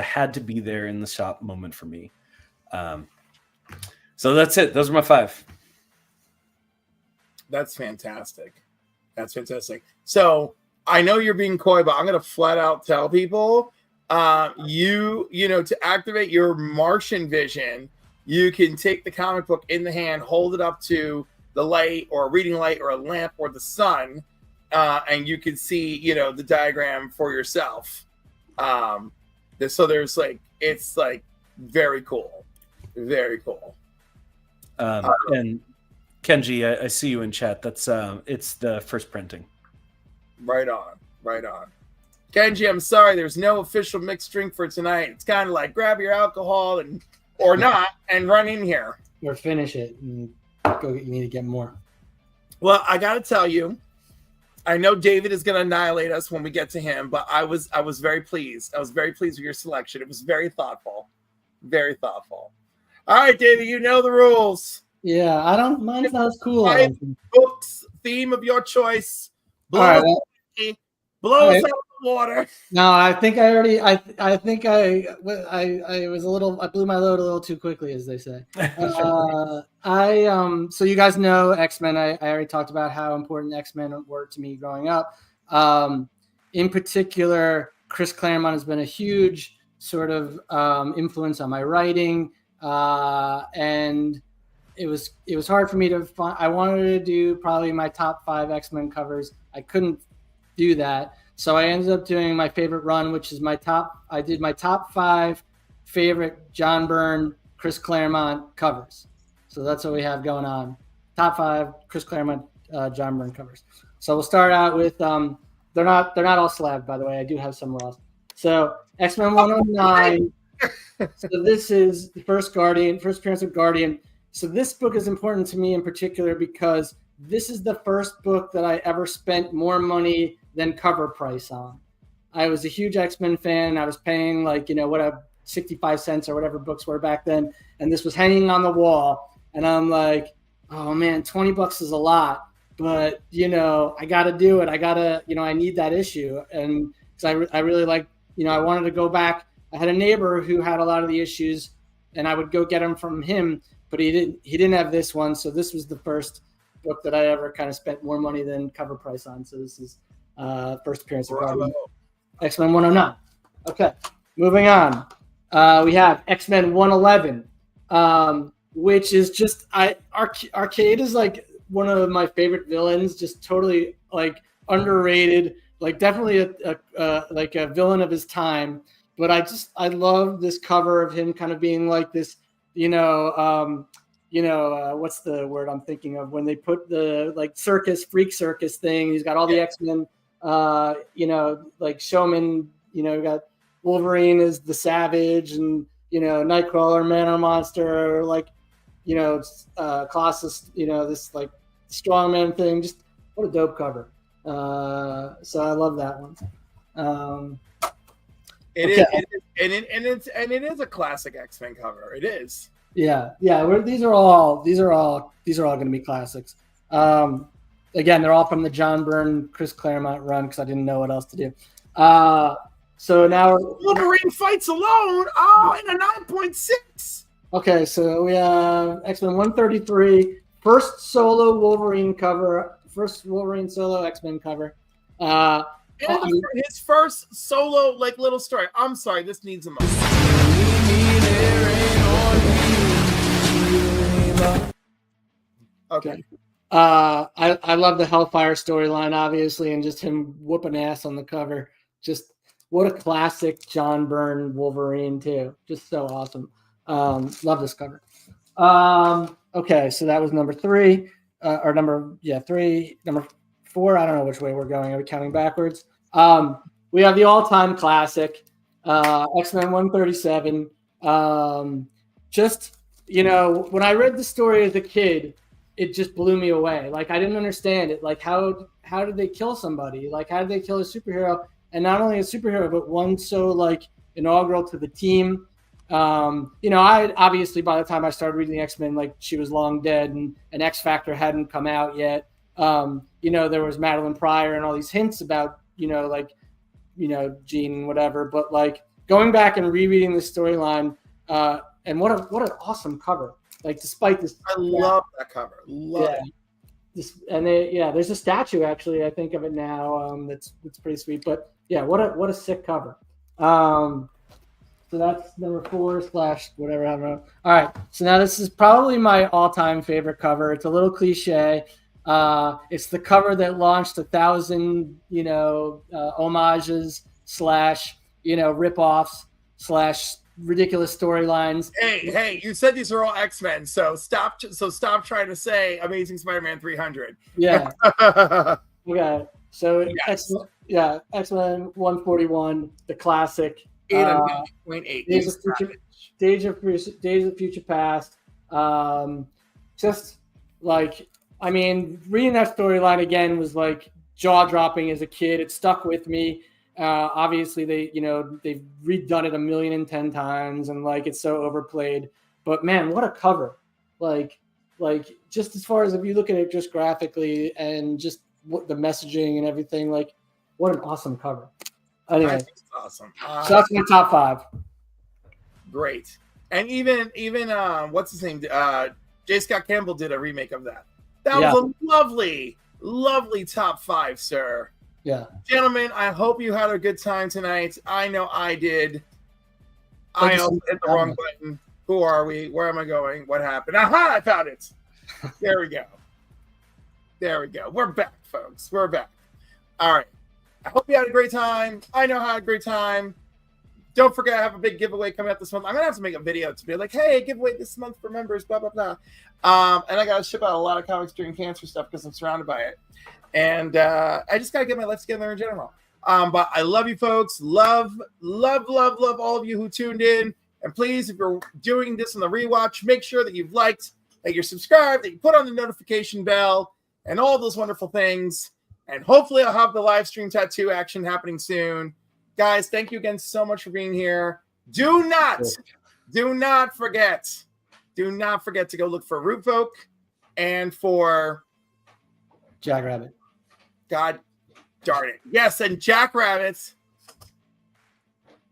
had to be there in the shop moment for me. So that's it. Those are my 5. That's fantastic. So I know you're being coy, but I'm going to flat out tell people, to activate your Martian vision, you can take the comic book in the hand, hold it up to the light or a reading light or a lamp or the sun, and you can see, the diagram for yourself. So there's it's very cool. Very cool. And Kenji, I see you in chat. That's it's the first printing. Right on. Kenji, I'm sorry, there's no official mixed drink for tonight. It's kind of like grab your alcohol or not and run in here. Or finish it and go. You need to get more. Well, I got to tell you, I know David is going to annihilate us when we get to him, but I was very pleased. I was very pleased with your selection. It was very thoughtful. Very thoughtful. All right, David, you know the rules. Yeah, I don't mind. Sounds cool. Books, theme of your choice. Blow us out of the water. No, I think I already. I think I was a little. I blew my load a little too quickly, as they say. So you guys know X-Men. I already talked about how important X-Men were to me growing up. In particular, Chris Claremont has been a huge sort of influence on my writing, and it was hard for me to find. I wanted to do probably my top 5 X-Men covers. I couldn't do that, so I ended up doing my favorite run, which is my top. I did my top 5 favorite John Byrne, Chris Claremont covers. So that's what we have going on. Top 5 Chris Claremont, John Byrne covers. So we'll start out with They're not all slabbed, by the way. I do have some lost. So X-Men 109. So this is the first appearance of Guardian. So this book is important to me in particular because this is the first book that I ever spent more money than cover price on. I was a huge X-Men fan. I was paying like, 65 cents or whatever books were back then. And this was hanging on the wall. And I'm like, oh man, $20 is a lot. But, I got to do it. I got to, I need that issue. And because I really like, I wanted to go back. I had a neighbor who had a lot of the issues and I would go get them from him, but he didn't have this one. So this was the first book that I ever kind of spent more money than cover price on. So this is first appearance of Guardian. X-Men 109. Okay, moving on. We have X-Men 111, which is just Arcade is like one of my favorite villains, just totally like underrated, like definitely a villain of his time. But I love this cover of him kind of being like this, what's the word I'm thinking of when they put the like freak circus thing. He's got all the X-Men, like showman, got Wolverine is the Savage and, Nightcrawler, Man or Monster, like, Colossus, this like strongman thing. Just what a dope cover. So I love that one. It is a classic X-Men cover. It is. Yeah. These are all going to be classics. Again, they're all from the John Byrne, Chris Claremont run because I didn't know what else to do. So now Wolverine fights alone. Oh, in a 9.6. Okay, so we have X-Men 133, first solo Wolverine cover, first Wolverine solo X-Men cover. His first solo like little story. I'm sorry, this needs a moment. Okay. I love the Hellfire storyline, obviously, and just him whooping ass on the cover. Just what a classic John Byrne Wolverine too. Just so awesome. Love this cover. Okay, so that was number 3, or number 3, number 4. I don't know which way we're going. Are we counting backwards? We have the all-time classic, X-Men 137. Just, when I read the story as a kid, it just blew me away. Like, I didn't understand it. Like, how did they kill somebody? Like, how did they kill a superhero? And not only a superhero, but one so, like, inaugural to the team. I obviously, by the time I started reading the X-Men, like, she was long dead and X Factor hadn't come out yet. There was Madeline Pryor and all these hints about, Jean, whatever. But, like, going back and rereading the storyline, and what an awesome cover. Like, despite this, I love that cover. Love it. There's a statue actually. I think of it now. That's pretty sweet. But yeah, what a sick cover. So that's number 4 / whatever. I don't know. All right. So now this is probably my all-time favorite cover. It's a little cliche. It's the cover that launched 1,000, homages / rip-offs / ridiculous storylines. Hey, you said these are all X-Men, so stop trying to say Amazing Spider-Man 300. Yeah. Okay. So yes. X-Men 141, the classic. 8.8. Days of Future Past. Just like, I mean, reading that storyline again was like jaw-dropping as a kid. It stuck with me. Obviously they've redone it 1,010 times and like it's so overplayed, but man, what a cover. Like just as far as if you look at it just graphically and just what the messaging and everything, like what an awesome cover. Anyway, that's awesome. So that's my top 5. Great. And even what's his name? J. Scott Campbell did a remake of that. That was a lovely top 5, sir. Yeah. Gentlemen, I hope you had a good time tonight. I know I did. I also hit the wrong button. Who are we? Where am I going? What happened? Aha, I found it. There we go. We're back, folks. We're back. All right. I hope you had a great time. I know I had a great time. Don't forget, I have a big giveaway coming up this month. I'm gonna have to make a video to be like, hey, giveaway this month for members, blah blah blah. And I gotta ship out a lot of comics during cancer stuff because I'm surrounded by it. And I just gotta get my life together in general. But I love you folks. Love all of you who tuned in. And please, if you're doing this on the rewatch, make sure that you've liked, that you're subscribed, that you put on the notification bell, and all those wonderful things. And hopefully I'll have the live stream tattoo action happening soon. Guys, thank you again so much for being here. Do not forget to go look for Root Folk and for Jackrabbit. God darn it. Yes, and Jackrabbit.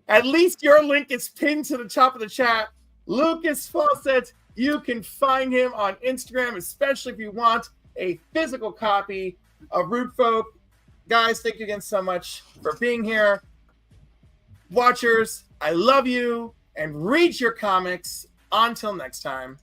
At least your link is pinned to the top of the chat. Lucas Faucet, you can find him on Instagram, especially if you want a physical copy of Root Folk. Guys, thank you again so much for being here. Watchers, I love you, and read your comics. Until next time.